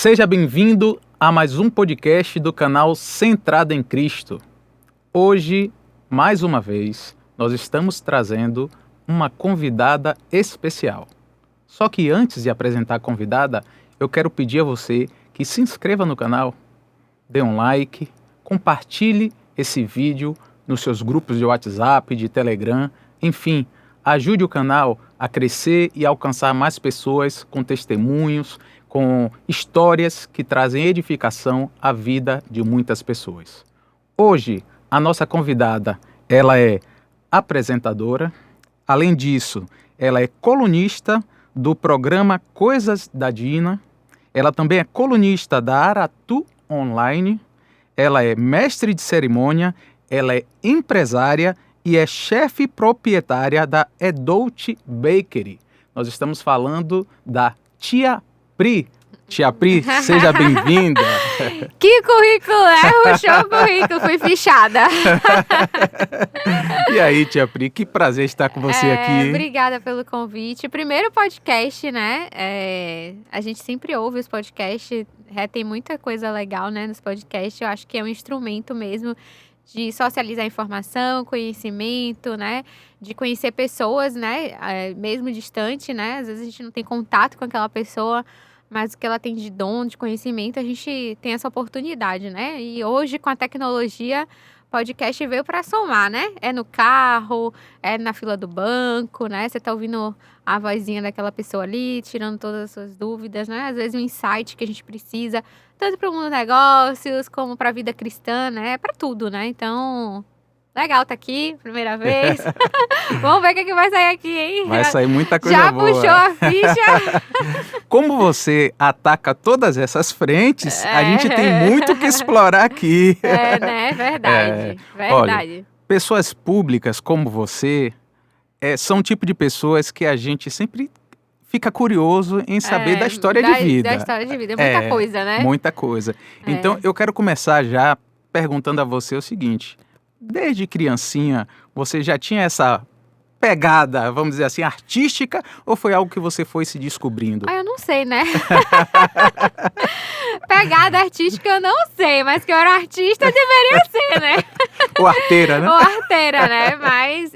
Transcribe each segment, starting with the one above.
Seja bem-vindo a mais um podcast do canal Centrado em Cristo. Hoje, mais uma vez, nós estamos trazendo uma convidada especial. Só que antes de apresentar a convidada, eu quero pedir a você que se inscreva no canal, dê um like, compartilhe esse vídeo nos seus grupos de WhatsApp, de Telegram, enfim, ajude o canal a crescer e alcançar mais pessoas com testemunhos, com histórias que trazem edificação à vida de muitas pessoas. Hoje, a nossa convidada, ela é apresentadora, além disso, ela é colunista do programa Coisas da Dina, ela também é colunista da Aratu Online, ela é mestre de cerimônia, ela é empresária e é chefe proprietária da Adult Bakery. Nós estamos falando da Tia Pri. Tia Pri, seja bem-vinda. Que currículo é? Puxou o currículo, fui fichada. E aí, Tia Pri, que prazer estar com você aqui. Obrigada pelo convite. Primeiro podcast, né? A gente sempre ouve os podcasts, tem muita coisa legal, né, nos podcasts. Eu acho que é um instrumento mesmo de socializar informação, conhecimento, né? De conhecer pessoas, né? Mesmo distante, né? Às vezes a gente não tem contato com aquela pessoa, mas o que ela tem de dom, de conhecimento, a gente tem essa oportunidade, né? E hoje, com a tecnologia, podcast veio para somar, né? É no carro, é na fila do banco, né? Você tá ouvindo a vozinha daquela pessoa ali, tirando todas as suas dúvidas, né? Às vezes um insight que a gente precisa, tanto para o mundo dos negócios, como para a vida cristã, né? Para tudo, né? Então, legal tá aqui, primeira vez. Vamos ver o que vai sair aqui, hein? Vai sair muita coisa Já boa. puxou a ficha? Como você ataca todas essas frentes, a gente tem muito que explorar aqui. Né? Verdade. Olha, pessoas públicas como você são um tipo de pessoas que a gente sempre fica curioso em saber da história de vida. Da história de vida, muita coisa, né? Muita coisa. Então, eu quero começar já perguntando a você o seguinte. Desde criancinha, você já tinha essa pegada, vamos dizer assim, artística, ou foi algo que você foi se descobrindo? Eu não sei, né? Pegada artística eu não sei, mas que eu era artista deveria ser, né? Ou arteira, né? Ou arteira, né? Mas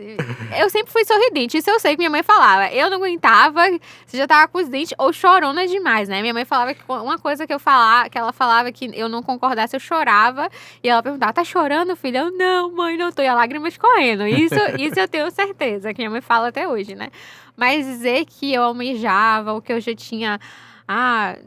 eu sempre fui sorridente, isso eu sei que minha mãe falava. Eu não aguentava, você já tava com os dentes ou chorona demais, né? Minha mãe falava que uma coisa que ela falava que eu não concordasse, eu chorava. E ela perguntava, tá chorando, filha? Eu, não, mãe, não tô. E a lágrima escorrendo. Isso eu tenho certeza, que minha mãe fala até hoje, né? Mas dizer que eu almejava, ou que eu já tinha...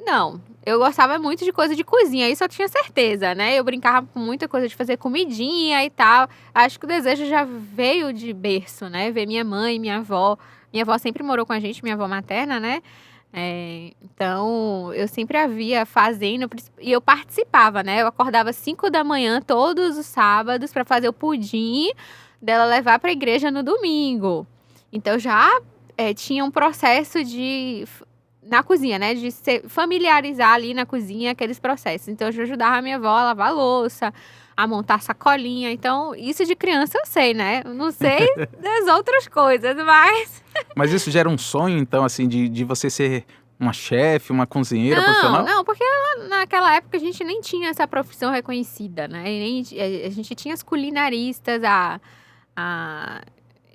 não. Eu gostava muito de coisa de cozinha, isso eu tinha certeza, né? Eu brincava com muita coisa de fazer comidinha e tal. Acho que o desejo já veio de berço, né? Ver minha mãe, minha avó. Minha avó sempre morou com a gente, minha avó materna, né? Então, eu sempre a via fazendo, e eu participava, né? Eu acordava 5 da manhã todos os sábados para fazer o pudim dela levar para a igreja no domingo. Então, já tinha um processo na cozinha, né? De familiarizar ali na cozinha aqueles processos. Então, eu já ajudava a minha avó a lavar a louça, a montar sacolinha. Então, isso de criança eu sei, né? Eu não sei das outras coisas, mas... Mas isso gera um sonho, então, assim, de você ser uma chefe, uma cozinheira profissional? Não, porque naquela época a gente nem tinha essa profissão reconhecida, né? A gente tinha as culinaristas,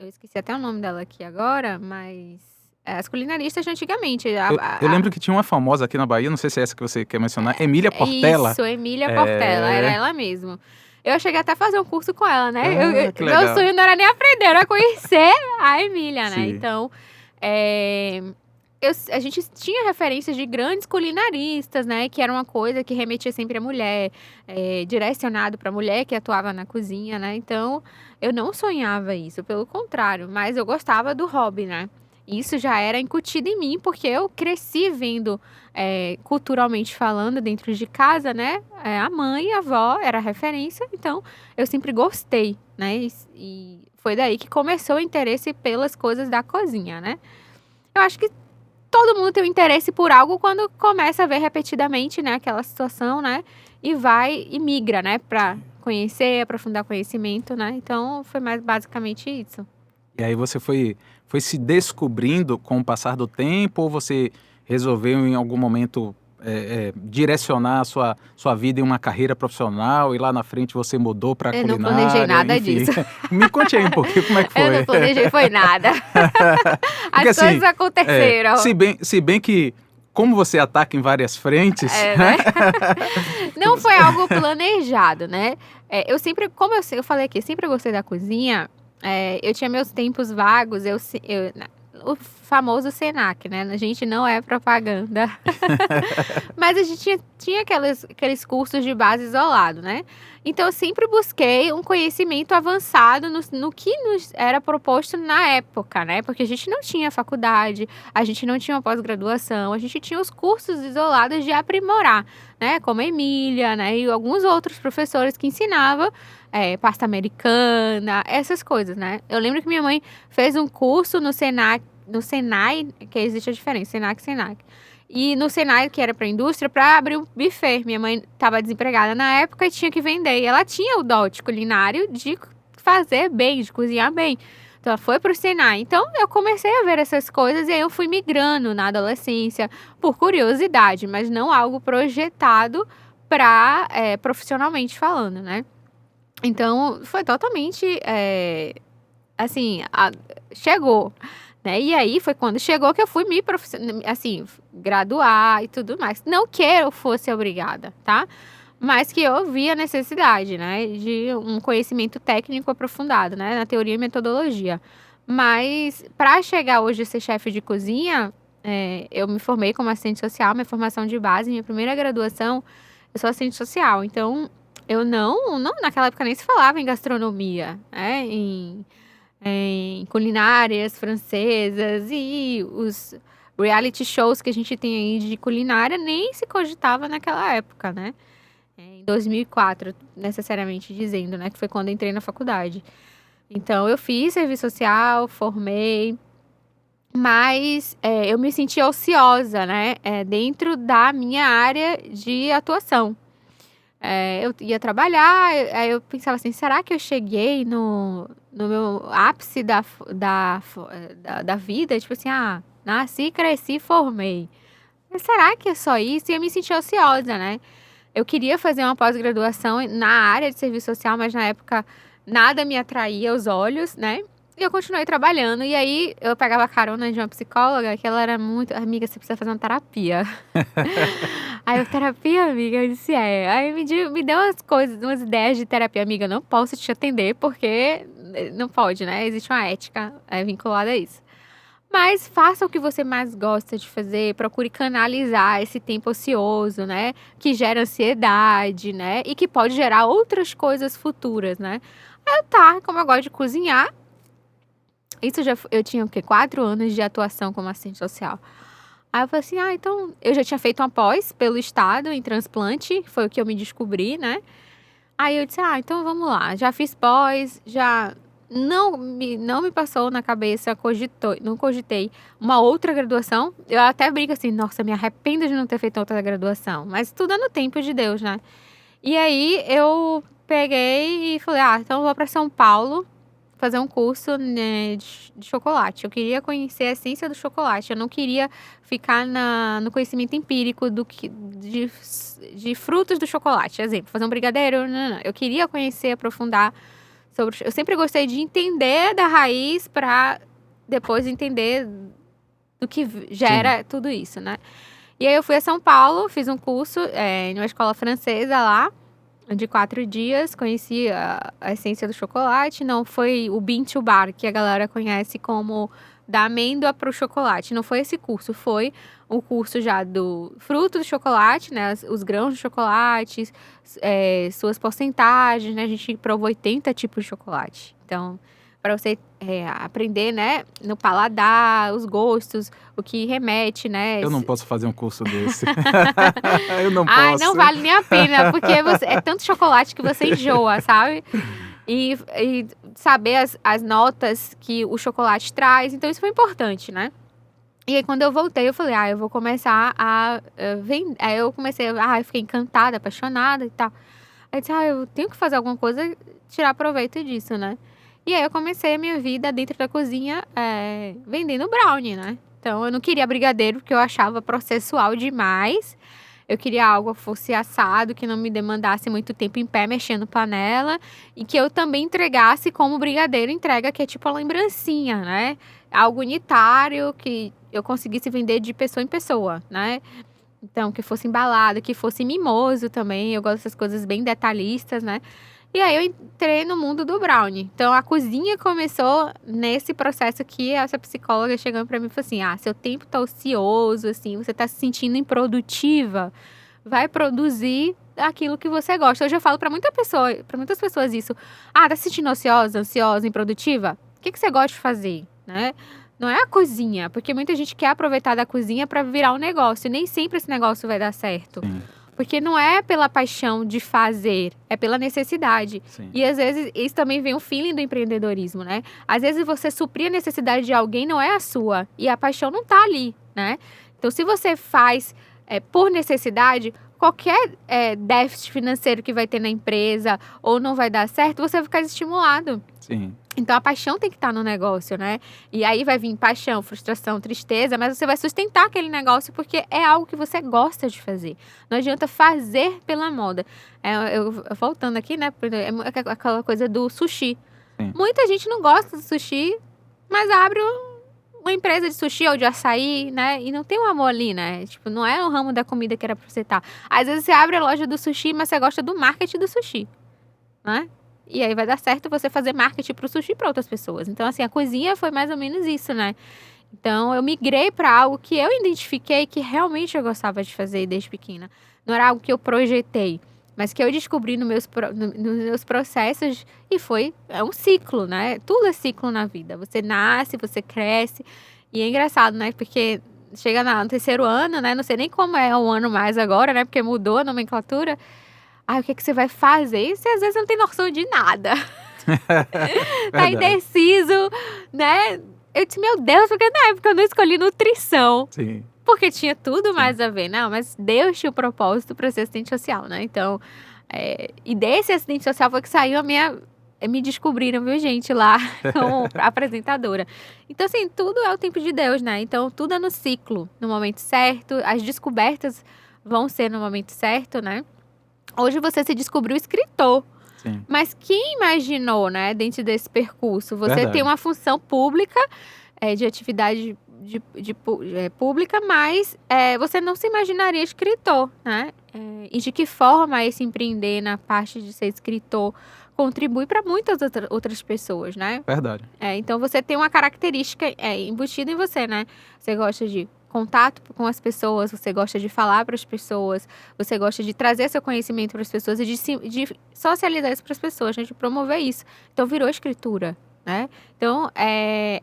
eu esqueci até o nome dela aqui agora, mas... as culinaristas de antigamente. Eu lembro que tinha uma famosa aqui na Bahia, não sei se é essa que você quer mencionar, Emília Portela. Isso, Emília Portela, era ela mesmo. Eu cheguei até a fazer um curso com ela, né? Meu sonho não era nem aprender, era conhecer a Emília, né? Sim. Então, a gente tinha referências de grandes culinaristas, né? Que era uma coisa que remetia sempre à mulher, direcionado para a mulher que atuava na cozinha, né? Então, eu não sonhava isso, pelo contrário, mas eu gostava do hobby, né? Isso já era incutido em mim, porque eu cresci vendo, culturalmente falando, dentro de casa, né? A mãe, a avó, era a referência, então eu sempre gostei, né? E foi daí que começou o interesse pelas coisas da cozinha, né? Eu acho que todo mundo tem um interesse por algo quando começa a ver repetidamente, né? Aquela situação, né? E vai e migra, né? Pra conhecer, aprofundar conhecimento, né? Então, foi mais basicamente isso. E aí você foi se descobrindo com o passar do tempo, ou você resolveu em algum momento direcionar a sua vida em uma carreira profissional e lá na frente você mudou para Eu culinária? não planejei nada enfim. disso. Me conte aí um pouquinho como é que foi. Eu não planejei foi nada. As Porque, coisas aconteceram. Se bem que, como você ataca em várias frentes, Né? Não foi algo planejado, né? Eu sempre, como eu falei aqui, sempre gostei da cozinha. Eu tinha meus tempos vagos, o famoso Senac, né? A gente não é propaganda. Mas a gente tinha aqueles cursos de base isolado, né? Então, eu sempre busquei um conhecimento avançado no que nos era proposto na época, né? Porque a gente não tinha faculdade, a gente não tinha uma pós-graduação, a gente tinha os cursos isolados de aprimorar, né? Como a Emília, né? E alguns outros professores que ensinavam pasta americana, essas coisas, né? Eu lembro que minha mãe fez um curso no Senai, que existe a diferença, Senac e Senac. E no Senai, que era para indústria, para abrir um buffet. Minha mãe estava desempregada na época e tinha que vender. E ela tinha o dote culinário de fazer bem, de cozinhar bem. Então, ela foi para o Senai. Então, eu comecei a ver essas coisas e aí eu fui migrando na adolescência, por curiosidade, mas não algo projetado para profissionalmente falando, né? Então, foi totalmente, assim, chegou, né? E aí, foi quando chegou que eu fui assim, graduar e tudo mais. Não que eu fosse obrigada, tá? Mas que eu vi a necessidade, né? De um conhecimento técnico aprofundado, né? Na teoria e metodologia. Mas, para chegar hoje a ser chefe de cozinha, eu me formei como assistente social, minha formação de base, minha primeira graduação, eu sou assistente social. Então, eu não, naquela época nem se falava em gastronomia, né? Em culinárias francesas e os reality shows que a gente tem aí de culinária nem se cogitava naquela época, né? Em 2004, necessariamente dizendo, né? Que foi quando eu entrei na faculdade. Então, eu fiz serviço social, formei, mas eu me sentia ociosa, né? Dentro da minha área de atuação. Eu ia trabalhar, aí eu pensava assim, será que eu cheguei no meu ápice da vida? Tipo assim, nasci, cresci, formei. Mas será que é só isso? E eu me senti ociosa, né? Eu queria fazer uma pós-graduação na área de serviço social, mas na época nada me atraía os olhos, né? E eu continuei trabalhando. E aí eu pegava a carona de uma psicóloga que ela era muito... Amiga, você precisa fazer uma terapia. Aí eu, terapia, amiga? Eu disse, Aí me deu umas ideias de terapia. Amiga, eu não posso te atender porque não pode, né? Existe uma ética vinculada a isso. Mas faça o que você mais gosta de fazer, procure canalizar esse tempo ocioso, né? Que gera ansiedade, né? E que pode gerar outras coisas futuras, né? Aí como eu gosto de cozinhar, eu tinha o quê? 4 anos de atuação como assistente social. Aí eu falei assim, então, eu já tinha feito uma pós pelo estado em transplante, foi o que eu me descobri, né? Aí eu disse, então vamos lá, já fiz pós, já não me passou na cabeça, não cogitei uma outra graduação. Eu até brinco assim, nossa, me arrependo de não ter feito outra graduação, mas tudo é no tempo de Deus, né? E aí eu peguei e falei, então eu vou para São Paulo fazer um curso, né, de chocolate. Eu queria conhecer a essência do chocolate. Eu não queria ficar no conhecimento empírico de frutos do chocolate. Exemplo, fazer um brigadeiro. Não. Eu queria conhecer, aprofundar sobre... Eu sempre gostei de entender da raiz para depois entender do que gera tudo isso, né? E aí eu fui a São Paulo, fiz um curso em uma escola francesa lá, de 4 dias, conheci a essência do chocolate. Não foi o bean to bar, que a galera conhece como da amêndoa para o chocolate. Não foi esse curso, foi o curso já do fruto do chocolate, né? Os grãos de chocolate, suas porcentagens, né? A gente provou 80 tipos de chocolate. Então, para você aprender, né? No paladar, os gostos, o que remete, né? Eu não posso fazer um curso desse. Eu não posso. Não vale nem a pena, porque é tanto chocolate que você enjoa, sabe? E saber as notas que o chocolate traz. Então, isso foi importante, né? E aí, quando eu voltei, eu falei, eu vou começar a vender. Aí eu comecei, eu fiquei encantada, apaixonada e tal. Aí eu disse, eu tenho que fazer alguma coisa, tirar proveito disso, né? E aí eu comecei a minha vida dentro da cozinha vendendo brownie, né? Então eu não queria brigadeiro porque eu achava processual demais. Eu queria algo que fosse assado, que não me demandasse muito tempo em pé mexendo panela e que eu também entregasse como brigadeiro entrega, que é tipo a lembrancinha, né? Algo unitário que eu conseguisse vender de pessoa em pessoa, né? Então, que fosse embalado, que fosse mimoso também. Eu gosto dessas coisas bem detalhistas, né? E aí eu entrei no mundo do brownie. Então, a cozinha começou nesse processo que essa psicóloga chegando pra mim e falou assim: seu tempo tá ocioso, assim, você tá se sentindo improdutiva, vai produzir aquilo que você gosta. Hoje eu falo pra muitas pessoas isso. Tá se sentindo ociosa, ansiosa, improdutiva? O que você gosta de fazer, né? Não é a cozinha, porque muita gente quer aproveitar da cozinha para virar um negócio. E nem sempre esse negócio vai dar certo. Sim. Porque não é pela paixão de fazer, é pela necessidade. Sim. E às vezes isso também vem o feeling do empreendedorismo, né? Às vezes você suprir a necessidade de alguém não é a sua. E a paixão não tá ali, né? Então se você faz por necessidade, qualquer déficit financeiro que vai ter na empresa ou não vai dar certo, você vai ficar desestimulado. Sim. Então, a paixão tem que estar no negócio, né? E aí vai vir paixão, frustração, tristeza, mas você vai sustentar aquele negócio porque é algo que você gosta de fazer. Não adianta fazer pela moda. Voltando aqui, né? É aquela coisa do sushi. Sim. Muita gente não gosta do sushi, mas abre uma empresa de sushi ou de açaí, né? E não tem um amor ali, né? Tipo, não é o ramo da comida que era pra você estar. Às vezes você abre a loja do sushi, mas você gosta do marketing do sushi, né? E aí vai dar certo você fazer marketing pro sushi para outras pessoas. Então, assim, a cozinha foi mais ou menos isso, né? Então, eu migrei para algo que eu identifiquei que realmente eu gostava de fazer desde pequena. Não era algo que eu projetei, mas que eu descobri nos meus processos e é um ciclo, né? Tudo é ciclo na vida. Você nasce, você cresce. E é engraçado, né? Porque chega no terceiro ano, né? Não sei nem como é o ano mais agora, né? Porque mudou a nomenclatura. O que você vai fazer? E você às vezes não tem noção de nada. Tá indeciso, né? Eu disse, meu Deus, porque na época eu não escolhi nutrição. Sim. Porque tinha tudo mais a ver. Não, mas Deus tinha o propósito para ser assistente social, né? Então, e desse assistente social foi que saiu me descobriram, viu, gente, lá como apresentadora. Então, assim, tudo é o tempo de Deus, né? Então, tudo é no ciclo, no momento certo. As descobertas vão ser no momento certo, né? Hoje você se descobriu escritor. Sim. Mas quem imaginou, né, dentro desse percurso? Você Verdade. tem uma função pública, de atividade pública, mas você não se imaginaria escritor, né? E de que forma esse empreender na parte de ser escritor contribui para muitas outras pessoas, né? Verdade. Então você tem uma característica embutida em você, né? Você gosta de contato com as pessoas, você gosta de falar para as pessoas, você gosta de trazer seu conhecimento para as pessoas e de socializar isso para as pessoas, né? De promover isso. Então virou escritura, né? Então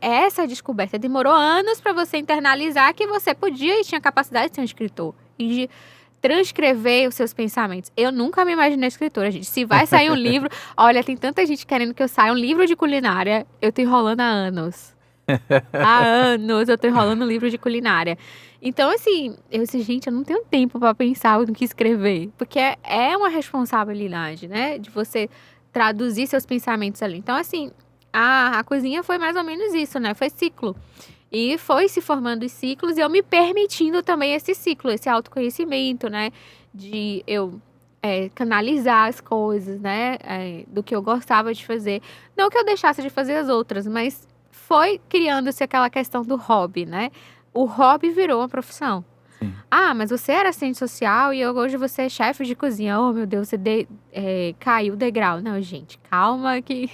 essa descoberta demorou anos para você internalizar que você podia e tinha capacidade de ser um escritor e de transcrever os seus pensamentos. Eu nunca me imaginei escritora, gente. Se vai sair um livro, olha, tem tanta gente querendo que eu saia um livro de culinária, eu tô enrolando há anos. Há anos eu tô enrolando um livro de culinária. Então, assim, eu disse, gente, eu não tenho tempo para pensar no que escrever. Porque é uma responsabilidade, né? De você traduzir seus pensamentos ali. Então, assim, a cozinha foi mais ou menos isso, né? Foi ciclo. E foi se formando os ciclos e eu me permitindo também esse ciclo, esse autoconhecimento, né? De eu canalizar as coisas, né? Do que eu gostava de fazer. Não que eu deixasse de fazer as outras, mas foi criando-se aquela questão do hobby, né? O hobby virou uma profissão. Sim. Mas você era assistente social e hoje você é chefe de cozinha. Oh, meu Deus, você caiu o degrau. Não, gente, calma que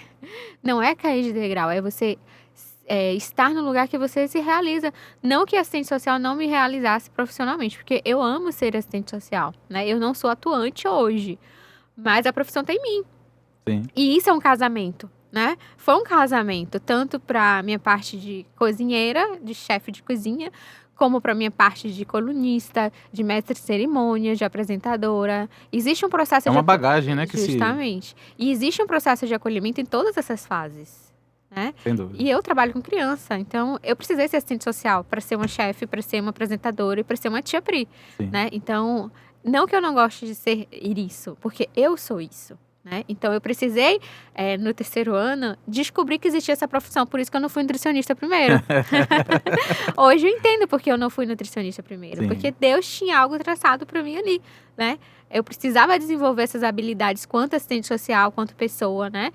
não é cair de degrau, é você estar no lugar que você se realiza. Não que assistente social não me realizasse profissionalmente, porque eu amo ser assistente social, né? Eu não sou atuante hoje, mas a profissão tá em mim. Sim. E isso é um casamento, né? Foi um casamento, tanto para minha parte de cozinheira, de chefe de cozinha, como para minha parte de colunista, de mestre de cerimônia, de apresentadora. Existe um processo É uma bagagem, né? Justamente. E existe um processo de acolhimento em todas essas fases, né? Sem dúvida. E eu trabalho com criança, então eu precisei ser assistente social para ser uma chefe, para ser uma apresentadora e para ser uma tia Pri, Sim. né? Então, não que eu não goste de ser isso, porque eu sou isso. né? Então, eu precisei, no terceiro ano, descobrir que existia essa profissão. Por isso que eu não fui nutricionista primeiro. Hoje eu entendo porque eu não fui nutricionista primeiro. Sim. Porque Deus tinha algo traçado para mim ali, né? Eu precisava desenvolver essas habilidades, quanto assistente social, quanto pessoa, né?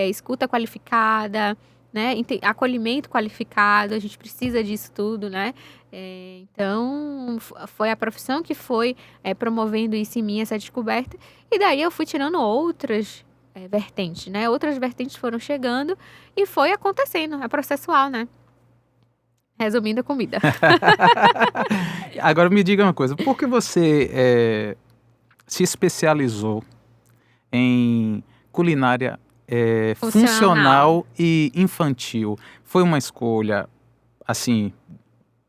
Escuta qualificada, né? Acolhimento qualificado, a gente precisa disso tudo, né? Então, foi a profissão que foi promovendo isso em mim, essa descoberta. E daí eu fui tirando outras vertentes, né? Outras vertentes foram chegando e foi acontecendo, é processual, né? Resumindo, a comida. Agora me diga uma coisa, por que você se especializou em culinária funcional e infantil? Foi uma escolha, assim,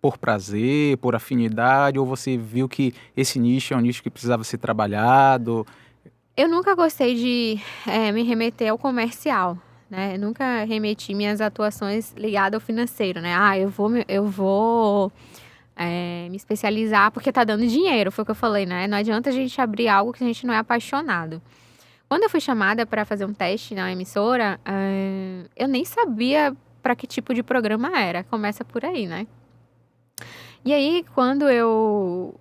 por prazer, por afinidade, ou você viu que esse nicho é um nicho que precisava ser trabalhado? Eu nunca gostei de me remeter ao comercial, né? Eu nunca remeti minhas atuações ligadas ao financeiro, né? Eu vou me especializar porque tá dando dinheiro, foi o que eu falei, né? Não adianta a gente abrir algo que a gente não é apaixonado. Quando eu fui chamada para fazer um teste na emissora, eu nem sabia para que tipo de programa era. Começa por aí, né? E aí, quando eu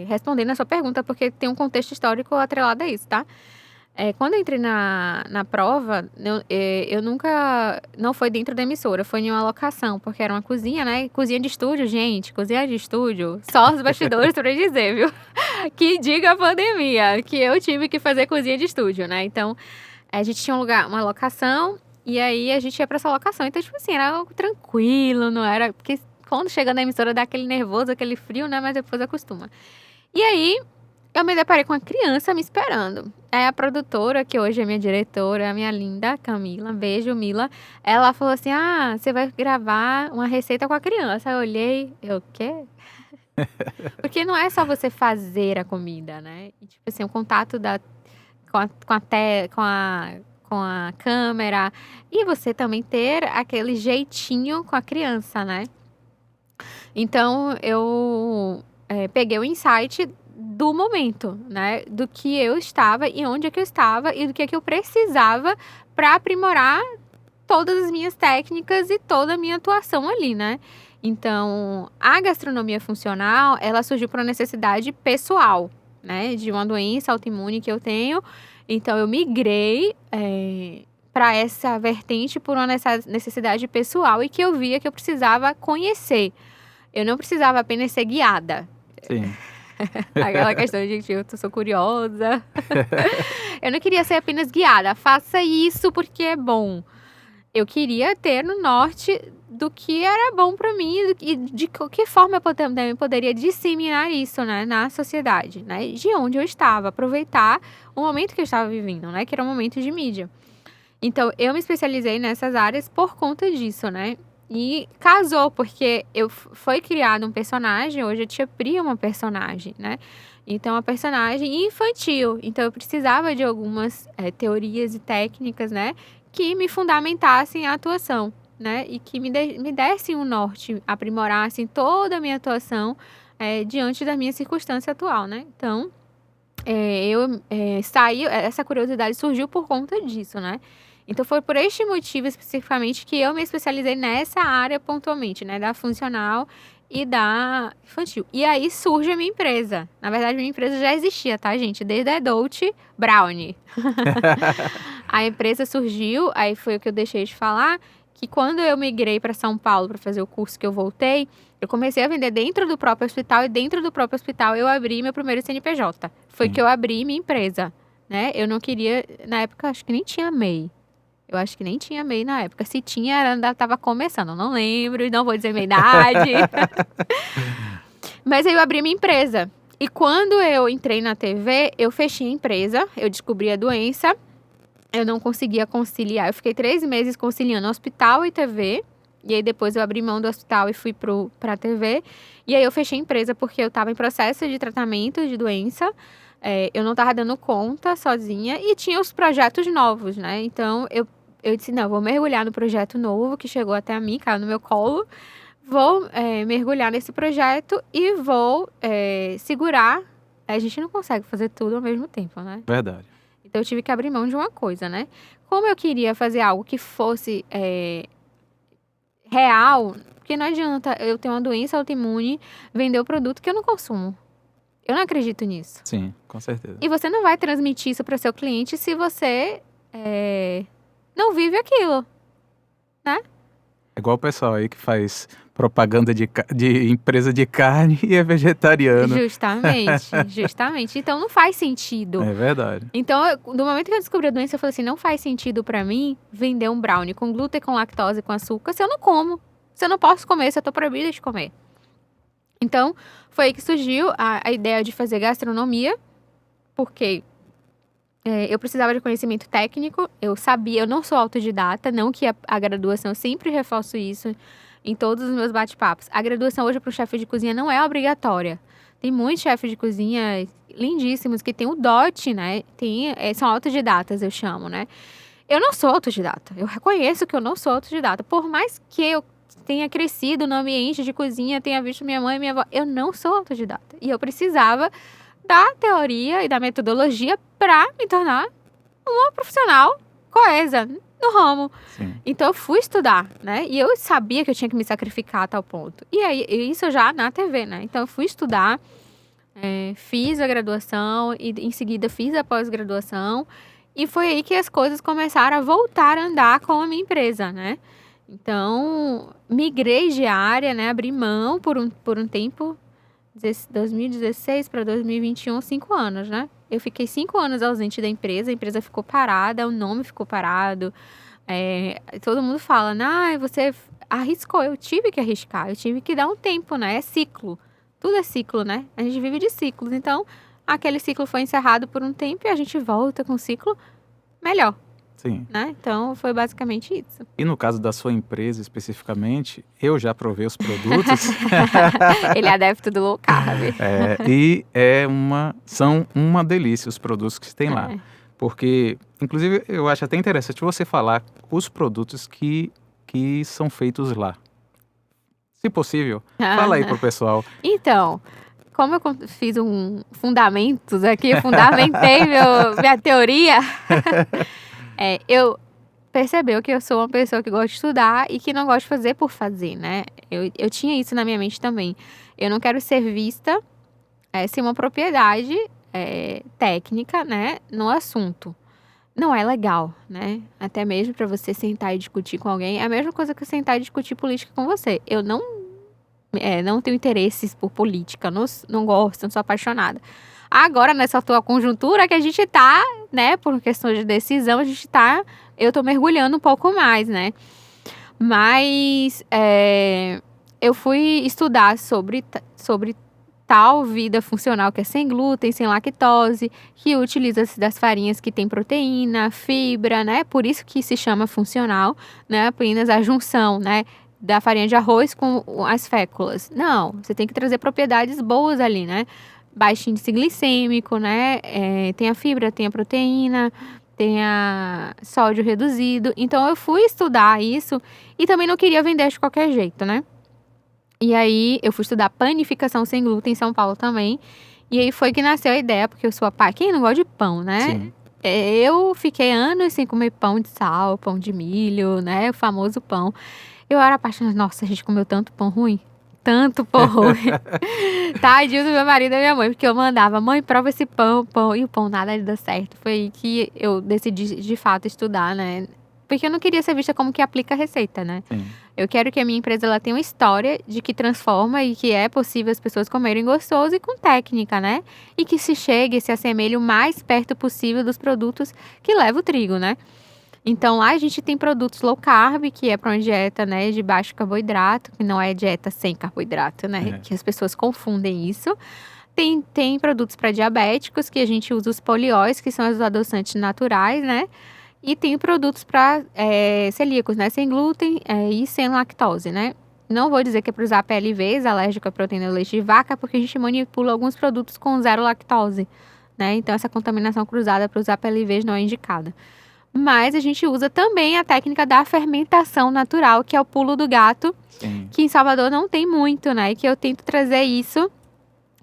respondendo a sua pergunta, porque tem um contexto histórico atrelado a isso, tá? Quando eu entrei na prova, eu nunca. Não foi dentro da emissora, foi em uma locação, porque era uma cozinha, né? Cozinha de estúdio, gente, cozinha de estúdio, só os bastidores pra dizer, viu? Que diga a pandemia, que eu tive que fazer cozinha de estúdio, né? Então, a gente tinha uma locação, e aí a gente ia pra essa locação. Então, tipo assim, era algo tranquilo, não era. Porque quando chega na emissora dá aquele nervoso, aquele frio, né? Mas depois acostuma. E aí, eu me deparei com uma criança me esperando. Aí a produtora, que hoje é minha diretora, a minha linda Camila, beijo, Mila, ela falou assim: você vai gravar uma receita com a criança. Aí eu olhei, o quê? Porque não é só você fazer a comida, né? E, tipo assim, o contato com a câmera e você também ter aquele jeitinho com a criança, né? Então, eu peguei o insight do momento, né? Do que eu estava e onde é que eu estava e do que é que eu precisava para aprimorar todas as minhas técnicas e toda a minha atuação ali, né? Então, a gastronomia funcional, ela surgiu por uma necessidade pessoal, né? De uma doença autoimune que eu tenho. Então, eu migrei para essa vertente por uma necessidade pessoal e que eu via que eu precisava conhecer. Eu não precisava apenas ser guiada. Sim. Aquela questão de, gente, eu sou curiosa. Eu não queria ser apenas guiada. Faça isso porque é bom. Eu queria ter no norte do que era bom para mim e de que forma eu também poderia disseminar isso, né, na sociedade, né? De onde eu estava. Aproveitar o momento que eu estava vivendo, né? Que era um momento de mídia. Então, eu me especializei nessas áreas por conta disso, né? E casou, porque foi criado um personagem, hoje a Tia Pri é uma personagem, né? Então, uma personagem infantil. Então, eu precisava de algumas teorias e técnicas, né? Que me fundamentassem a atuação, né? E que me dessem um norte, aprimorassem toda a minha atuação diante da minha circunstância atual, né? Então, essa curiosidade surgiu por conta disso, né? Então, foi por este motivo especificamente que eu me especializei nessa área pontualmente, né? Da funcional e da infantil. E aí surge a minha empresa. Na verdade, minha empresa já existia, tá, gente? Desde a Dolce Brownie. A empresa surgiu, aí foi o que eu deixei de falar, que quando eu migrei para São Paulo para fazer o curso que eu voltei, eu comecei a vender dentro do próprio hospital e dentro do próprio hospital eu abri meu primeiro CNPJ. Foi que eu abri minha empresa, né? Eu não queria, na época, acho que nem tinha MEI. Eu acho que nem tinha MEI na época. Se tinha, ainda estava começando. Eu não lembro e não vou dizer minha idade. Mas aí eu abri minha empresa. E quando eu entrei na TV, eu fechei a empresa. Eu descobri a doença. Eu não conseguia conciliar. Eu fiquei 3 meses conciliando hospital e TV. E aí depois eu abri mão do hospital e fui pra TV. E aí eu fechei a empresa porque eu estava em processo de tratamento de doença. Eu não estava dando conta sozinha. E tinha os projetos novos, né? Então eu disse, não, vou mergulhar no projeto novo que chegou até mim, caiu no meu colo. Vou mergulhar nesse projeto e vou segurar. A gente não consegue fazer tudo ao mesmo tempo, né? Verdade. Então eu tive que abrir mão de uma coisa, né? Como eu queria fazer algo que fosse real, porque não adianta eu ter uma doença autoimune, vender o produto que eu não consumo. Eu não acredito nisso. Sim, com certeza. E você não vai transmitir isso para o seu cliente se você não vive aquilo, né? É igual o pessoal aí que faz propaganda de empresa de carne e é vegetariano. Justamente. Então não faz sentido. É verdade. Então, no momento que eu descobri a doença, eu falei assim, não faz sentido pra mim vender um brownie com glúten, com lactose, com açúcar, se eu não como. Se eu não posso comer, se eu tô proibida de comer. Então, foi aí que surgiu a ideia de fazer gastronomia, porque eu precisava de conhecimento técnico, eu sabia, eu não sou autodidata, não que a graduação, eu sempre reforço isso em todos os meus bate-papos. A graduação hoje para o chefe de cozinha não é obrigatória. Tem muitos chefes de cozinha lindíssimos que têm o dote, né? São autodidatas, eu chamo, né? Eu não sou autodidata. Eu reconheço que eu não sou autodidata. Por mais que eu tenha crescido no ambiente de cozinha, tenha visto minha mãe e minha avó, eu não sou autodidata. E eu precisava da teoria e da metodologia para me tornar uma profissional coesa no ramo. Sim. Então eu fui estudar, né? E eu sabia que eu tinha que me sacrificar a tal ponto. E aí, isso já na TV, né? Então eu fui estudar, fiz a graduação e em seguida fiz a pós-graduação. E foi aí que as coisas começaram a voltar a andar com a minha empresa, né? Então, migrei de área, né? Abri mão por um tempo, 2016 para 2021, 5 anos, né? Eu fiquei 5 anos ausente da empresa, a empresa ficou parada, o nome ficou parado. Todo mundo fala, você arriscou. Eu tive que arriscar, eu tive que dar um tempo, né? É ciclo. Tudo é ciclo, né? A gente vive de ciclos. Então, aquele ciclo foi encerrado por um tempo e a gente volta com um ciclo melhor. Sim. Né? Então, foi basicamente isso. E no caso da sua empresa especificamente, eu já provei os produtos. Ele é adepto do low carb. E são uma delícia os produtos que tem lá. Porque, inclusive, eu acho até interessante você falar os produtos que são feitos lá. Se possível, fala aí pro pessoal. Então, como eu fiz fundamentos aqui, eu fundamentei minha teoria, eu percebeu que eu sou uma pessoa que gosta de estudar e que não gosta de fazer por fazer, né? Eu tinha isso na minha mente também. Eu não quero ser vista sem uma propriedade técnica, né, no assunto. Não é legal, né? Até mesmo para você sentar e discutir com alguém. É a mesma coisa que sentar e discutir política com você. Eu não tenho interesses por política, não gosto, não sou apaixonada. Agora, nessa atual conjuntura que a gente tá, né, por questão de decisão, eu tô mergulhando um pouco mais, né? Mas eu fui estudar sobre tal vida funcional que é sem glúten, sem lactose, que utiliza-se das farinhas que tem proteína, fibra, né? Por isso que se chama funcional, né? Apenas a junção, né, da farinha de arroz com as féculas. Não, você tem que trazer propriedades boas ali, né? Baixo índice glicêmico, né? Tem a fibra, tem a proteína, tem a sódio reduzido. Então, eu fui estudar isso e também não queria vender de qualquer jeito, né? E aí, eu fui estudar panificação sem glúten em São Paulo também. E aí foi que nasceu a ideia, porque eu sou quem não gosta de pão, né? Sim. Eu fiquei anos sem comer pão de sal, pão de milho, né? O famoso pão. Eu era apaixonada. Nossa, a gente comeu tanto pão ruim. Tanto pão ruim. Tadinho do meu marido e da minha mãe. Porque eu mandava, mãe, prova esse pão. E o pão nada deu certo. Foi aí que eu decidi, de fato, estudar, né? Porque eu não queria ser vista como que aplica a receita, né? Sim. Eu quero que a minha empresa ela tenha uma história de que transforma e que é possível as pessoas comerem gostoso e com técnica, né? E que se assemelhe o mais perto possível dos produtos que levam o trigo, né? Então, lá a gente tem produtos low carb, que é para uma dieta, né, de baixo carboidrato, que não é dieta sem carboidrato, né? Que as pessoas confundem isso. Tem produtos para diabéticos, que a gente usa os polióis, que são os adoçantes naturais, né? E tem produtos para celíacos, né? Sem glúten e sem lactose, né? Não vou dizer que é para usar PLVs, alérgico à proteína do leite de vaca, porque a gente manipula alguns produtos com zero lactose, né? Então, essa contaminação cruzada para usar PLVs não é indicada. Mas a gente usa também a técnica da fermentação natural, que é o pulo do gato, Sim. que em Salvador não tem muito, né? E que eu tento trazer isso,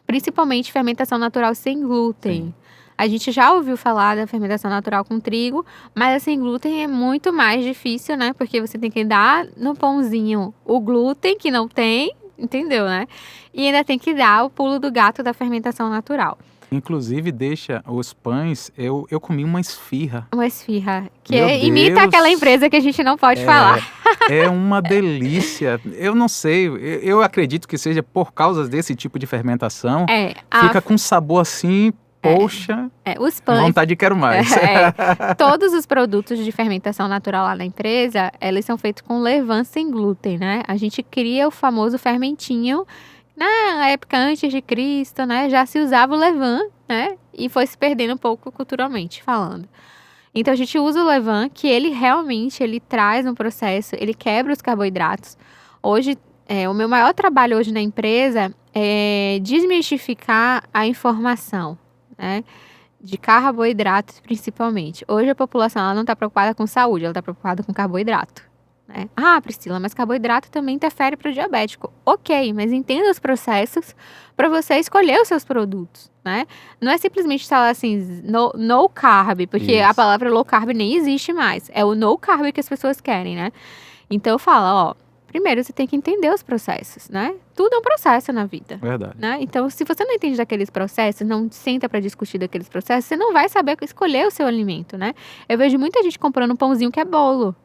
principalmente fermentação natural sem glúten. Sim. A gente já ouviu falar da fermentação natural com trigo, mas a sem glúten é muito mais difícil, né? Porque você tem que dar no pãozinho o glúten que não tem, entendeu, né? E ainda tem que dar o pulo do gato da fermentação natural. Inclusive, deixa os pães. Eu comi uma esfirra. Uma esfirra, que Meu imita Deus. aquela empresa que a gente não pode falar. É uma delícia. Eu não sei, eu acredito que seja por causa desse tipo de fermentação. Fica com sabor assim, poxa, os pães. vontade de quero mais. Todos os produtos de fermentação natural lá na empresa, eles são feitos com levain sem glúten, né? A gente cria o famoso fermentinho. Na época antes de Cristo, né, já se usava o levain, né, e foi se perdendo um pouco culturalmente falando. Então a gente usa o levain, que ele realmente traz um processo, ele quebra os carboidratos. Hoje, o meu maior trabalho hoje na empresa é desmistificar a informação, né, de carboidratos principalmente. Hoje a população ela não está preocupada com saúde, ela está preocupada com carboidrato. Né? Ah, Priscila, mas carboidrato também interfere para o diabético. Ok, mas entenda os processos para você escolher os seus produtos, né? Não é simplesmente falar assim, no carb, porque a palavra low carb nem existe mais. É o no carb que as pessoas querem, né? Então eu falo, primeiro você tem que entender os processos, né? Tudo é um processo na vida. Verdade. Né? Então, se você não entende daqueles processos, não senta para discutir daqueles processos, você não vai saber escolher o seu alimento, né? Eu vejo muita gente comprando um pãozinho que é bolo.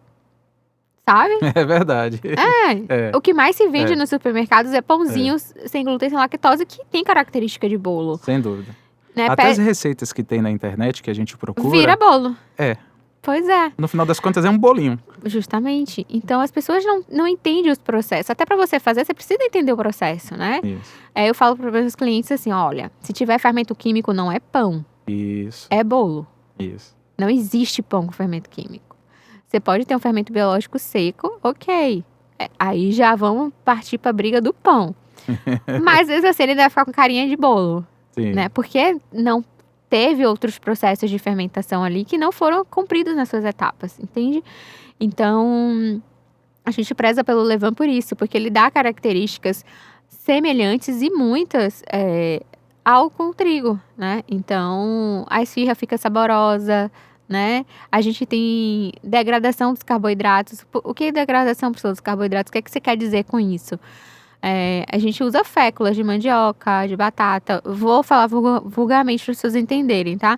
Sabe? É verdade. O que mais se vende nos supermercados é pãozinhos sem glúten, sem lactose, que tem característica de bolo. Sem dúvida. Né? Até as receitas que tem na internet, que a gente procura... Vira bolo. É. Pois é. No final das contas, é um bolinho. Justamente. Então, as pessoas não entendem os processos. Até para você fazer, você precisa entender o processo, né? Isso. Eu falo para os meus clientes assim, olha, se tiver fermento químico, não é pão. Isso. É bolo. Isso. Não existe pão com fermento químico. Você pode ter um fermento biológico seco, ok. Aí já vamos partir para a briga do pão. Mas, às vezes, assim, ele deve ficar com carinha de bolo. Sim. Né? Porque não teve outros processos de fermentação ali que não foram cumpridos nas suas etapas, entende? Então, a gente preza pelo levain por isso, porque ele dá características semelhantes e muitas ao com o trigo, né? Então, a esfirra fica saborosa, né? A gente tem degradação dos carboidratos. O que é degradação dos carboidratos? O que é que você quer dizer com isso? A gente usa féculas de mandioca, de batata. Vou falar vulgarmente para as pessoas entenderem, tá?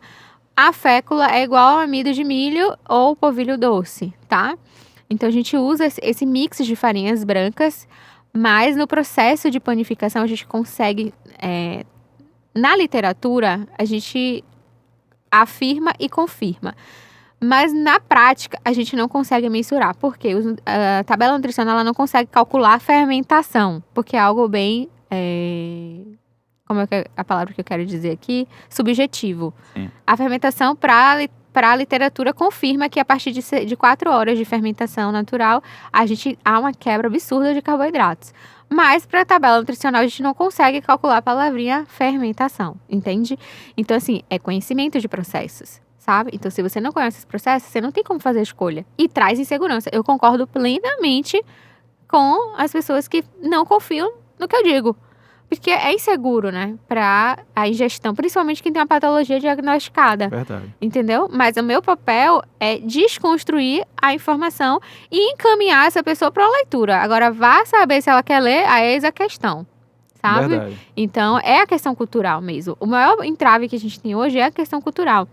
A fécula é igual ao amido de milho ou polvilho doce, tá? Então, a gente usa esse mix de farinhas brancas, mas no processo de panificação a gente consegue... na literatura, a gente afirma e confirma. Mas na prática, a gente não consegue mensurar. Porque a tabela nutricional ela não consegue calcular a fermentação. Porque é algo bem... como é a palavra que eu quero dizer aqui? Subjetivo. Sim. A fermentação, para a literatura, confirma que a partir de 4 horas de fermentação natural, há uma quebra absurda de carboidratos. Mas, para a tabela nutricional, a gente não consegue calcular a palavrinha fermentação, entende? Então, assim, é conhecimento de processos, sabe? Então, se você não conhece os processos, você não tem como fazer a escolha. E traz insegurança. Eu concordo plenamente com as pessoas que não confiam no que eu digo. Porque é inseguro, né? Para a ingestão, principalmente quem tem uma patologia diagnosticada. Verdade. Entendeu? Mas o meu papel é desconstruir a informação e encaminhar essa pessoa para a leitura. Agora, vá saber se ela quer ler, aí eis a questão. Sabe? Verdade. Então, é a questão cultural mesmo. O maior entrave que a gente tem hoje é a questão cultural.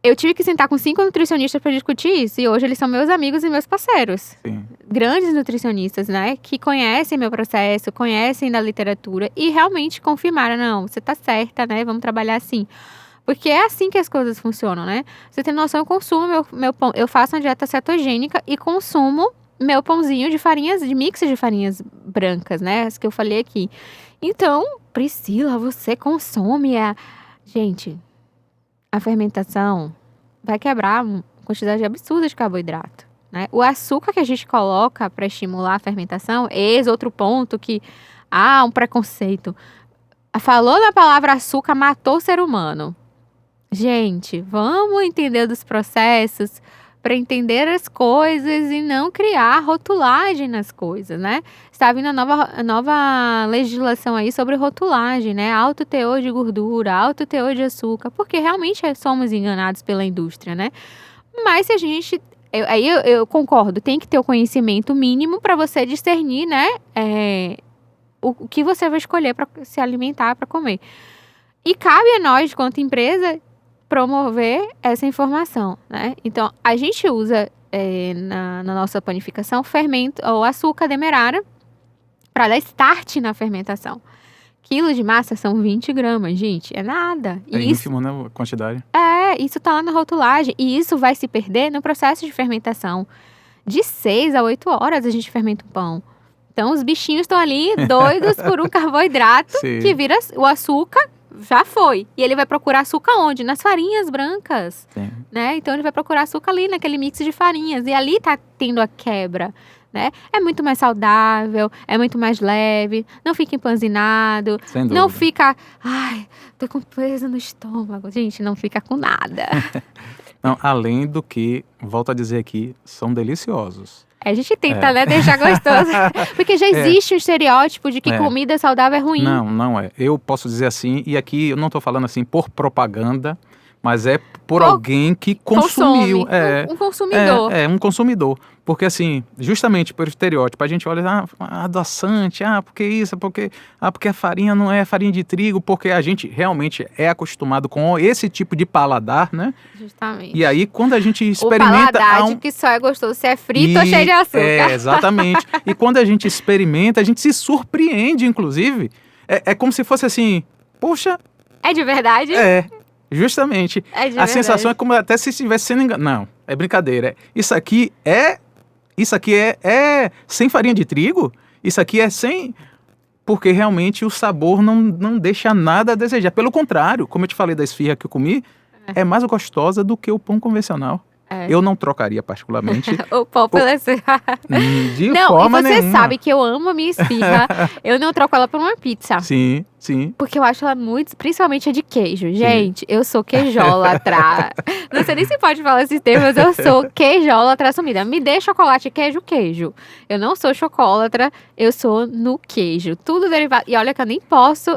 Eu tive que sentar com 5 nutricionistas para discutir isso. E hoje eles são meus amigos e meus parceiros. Sim. Grandes nutricionistas, né? Que conhecem meu processo, conhecem da literatura. E realmente confirmaram, não, você tá certa, né? Vamos trabalhar assim. Porque é assim que as coisas funcionam, né? Você tem noção, eu consumo meu pão. Eu faço uma dieta cetogênica e consumo meu pãozinho de farinhas, de mix de farinhas brancas, né? As que eu falei aqui. Então, Priscila, você consome Gente... A fermentação vai quebrar uma quantidade absurda de carboidrato, né? O açúcar que a gente coloca para estimular a fermentação, esse outro ponto que há um preconceito. Falou na palavra açúcar, matou o ser humano. Gente, vamos entender dos processos, para entender as coisas e não criar rotulagem nas coisas, né? Está vindo a nova legislação aí sobre rotulagem, né? Alto teor de gordura, alto teor de açúcar, porque realmente somos enganados pela indústria, né? Mas se a gente... eu concordo, tem que ter o conhecimento mínimo para você discernir, né? O que você vai escolher para se alimentar, para comer. E cabe a nós, quanto empresa, promover essa informação, né? Então, a gente usa na nossa panificação fermento ou açúcar demerara para dar start na fermentação. Quilo de massa são 20 gramas, gente, é nada. É ínfimo, né, a quantidade. Isso tá lá na rotulagem e isso vai se perder no processo de fermentação. De 6 a 8 horas a gente fermenta o pão. Então, os bichinhos estão ali doidos por um carboidrato que vira o açúcar, já foi. E ele vai procurar açúcar onde? Nas farinhas brancas, né? Então, ele vai procurar açúcar ali naquele mix de farinhas. E ali tá tendo a quebra, né? É muito mais saudável, é muito mais leve, não fica empanzinado, não fica... Ai, tô com peso no estômago. Gente, não fica com nada. Não, além do que, volto a dizer aqui, são deliciosos. A gente tenta, né, deixar gostoso. Porque já existe um estereótipo de que comida saudável é ruim. Não é. Eu posso dizer assim, e aqui eu não estou falando assim por propaganda, mas é por alguém que consumiu. Um consumidor. Um consumidor. Porque assim, justamente por estereótipo, a gente olha, adoçante, porque isso, porque a farinha não é farinha de trigo, porque a gente realmente é acostumado com esse tipo de paladar, né? Justamente. E aí, quando a gente experimenta... O paladar de que só é gostoso se é frito ou cheio de açúcar. Exatamente. E quando a gente experimenta, a gente se surpreende, inclusive. É como se fosse assim, poxa... É de verdade? Justamente. A sensação é como até se estivesse sendo enganado. Não, é brincadeira. Isso aqui é sem farinha de trigo? Isso aqui é sem... Porque realmente o sabor não deixa nada a desejar. Pelo contrário, como eu te falei da esfirra que eu comi, é mais gostosa do que o pão convencional. Eu não trocaria particularmente. O pão pela esfirra. De forma nenhuma. E você sabe que eu amo a minha esfirra. Eu não troco ela por uma pizza. Sim. Porque eu acho ela muito... Principalmente a de queijo. Gente, eu sou queijólatra. Não sei nem se pode falar esses termos, eu sou queijólatra assumida. Me dê chocolate, queijo. Eu não sou chocolatra, eu sou no queijo. Tudo derivado... E olha que eu nem posso...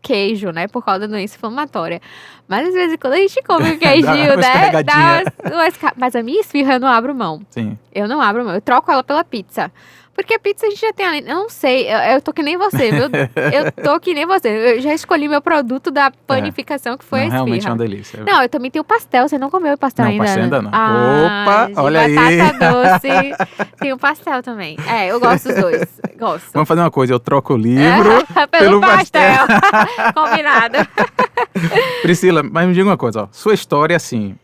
queijo, né, por causa da doença inflamatória. Mas às vezes quando a gente come o queijinho, né, mas a minha esfirra eu não abro mão. Sim. Eu não abro mão, eu troco ela pela pizza. Porque a pizza a gente já tem ali, eu não sei, eu tô que nem você, viu? Eu tô que nem você. Eu já escolhi meu produto da panificação, que foi a esfirra. Realmente é uma delícia. Não, eu também tenho pastel, você não comeu o pastel ainda? Não, pastel ainda não. Opa, olha aí. Batata doce, tem o pastel também. Eu gosto dos dois, gosto. Vamos fazer uma coisa, eu troco o livro pelo pastel. Combinado. Priscila, mas me diga uma coisa, ó, sua história assim...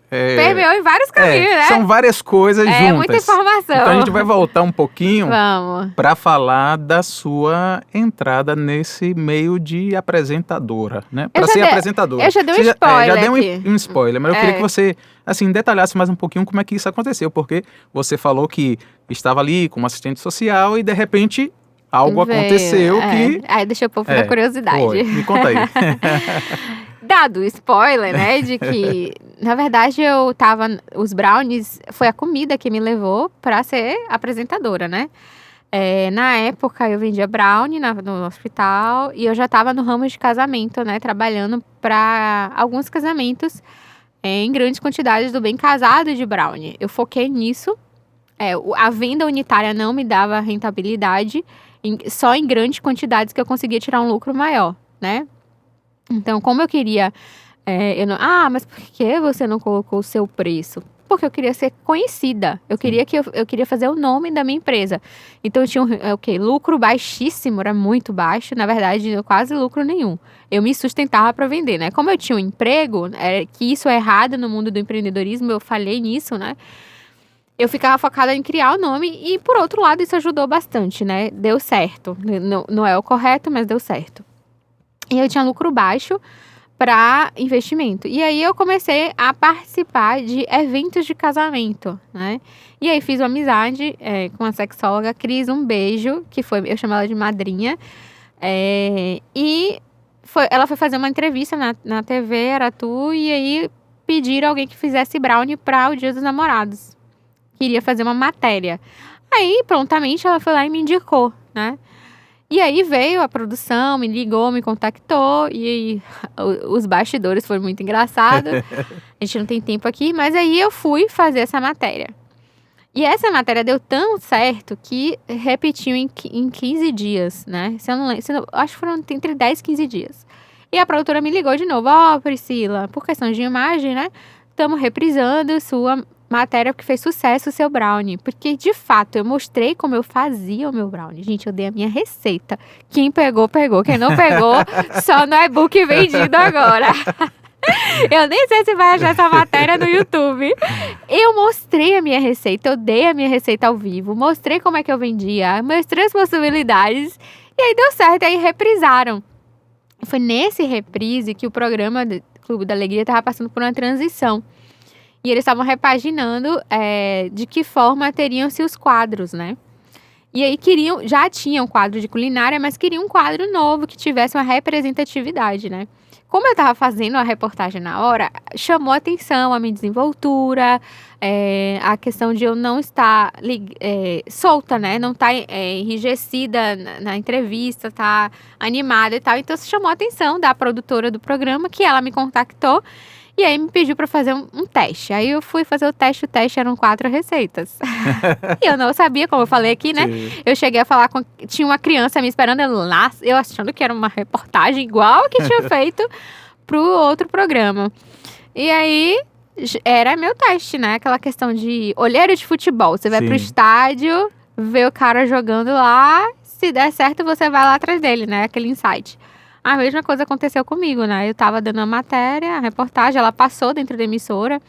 permeou em vários caminhos, né? São várias coisas juntas. Muita informação. Então a gente vai voltar um pouquinho Vamos. para falar da sua entrada nesse meio de apresentadora, né? Para ser apresentadora. Eu já dei um spoiler já dei um spoiler, mas eu queria que você assim, detalhasse mais um pouquinho como é que isso aconteceu, porque você falou que estava ali como assistente social e de repente... algo aconteceu que... deixa eu pôr da curiosidade. Me conta aí. Dado o spoiler, né, de que, na verdade, eu tava... Os brownies foi a comida que me levou pra ser apresentadora, né? Na época, eu vendia brownie no hospital e eu já tava no ramo de casamento, né? Trabalhando pra alguns casamentos em grandes quantidades do bem casado de brownie. Eu foquei nisso. A venda unitária não me dava rentabilidade, só em grandes quantidades que eu conseguia tirar um lucro maior, né? Então, como eu queria... mas por que você não colocou o seu preço? Porque eu queria ser conhecida. Eu queria fazer o nome da minha empresa. Então, eu tinha lucro baixíssimo, era muito baixo. Na verdade, quase lucro nenhum. Eu me sustentava para vender, né? Como eu tinha um emprego, que isso é errado no mundo do empreendedorismo, eu falhei nisso, né? Eu ficava focada em criar o nome e, por outro lado, isso ajudou bastante, né? Deu certo. Não é o correto, mas deu certo. E eu tinha lucro baixo para investimento. E aí eu comecei a participar de eventos de casamento, né? E aí fiz uma amizade com a sexóloga Cris, um beijo, eu chamo ela de madrinha. Ela foi fazer uma entrevista na TV, era tu, e aí pediram alguém que fizesse brownie para o Dia dos Namorados. Queria fazer uma matéria. Aí, prontamente, ela foi lá e me indicou, né? E aí veio a produção, me ligou, me contactou, e os bastidores foram muito engraçados. A gente não tem tempo aqui, mas aí eu fui fazer essa matéria. E essa matéria deu tão certo que repetiu em 15 dias, né? Se eu não lembro, acho que foram entre 10 e 15 dias. E a produtora me ligou de novo. Priscila, por questão de imagem, né? Estamos reprisando sua matéria que fez sucesso, o seu brownie. Porque, de fato, eu mostrei como eu fazia o meu brownie. Gente, eu dei a minha receita. Quem pegou, pegou. Quem não pegou, só no e-book vendido agora. Eu nem sei se vai achar essa matéria no YouTube. Eu mostrei a minha receita, eu dei a minha receita ao vivo, mostrei como é que eu vendia, mostrei as possibilidades. E aí deu certo, aí reprisaram. Foi nesse reprise que o programa do Clube da Alegria estava passando por uma transição. E eles estavam repaginando de que forma teriam-se os quadros, né? E aí já tinham quadro de culinária, mas queriam um quadro novo que tivesse uma representatividade, né? Como eu estava fazendo a reportagem na hora, chamou a atenção a minha desenvoltura, a questão de eu não estar solta, né? Não estar enrijecida na entrevista, estar animada e tal. Então, isso chamou a atenção da produtora do programa, que ela me contactou. E aí me pediu para fazer um teste. Aí eu fui fazer o teste eram 4 receitas. E eu não sabia, como eu falei aqui, né? Sim. Eu cheguei a falar tinha uma criança me esperando, eu achando que era uma reportagem igual que tinha feito pro outro programa. E aí era meu teste, né? Aquela questão de olheiro de futebol. Você vai pro estádio, vê o cara jogando lá, se der certo você vai lá atrás dele, né? Aquele insight. A mesma coisa aconteceu comigo, né? Eu tava dando a matéria, a reportagem, ela passou dentro da emissora.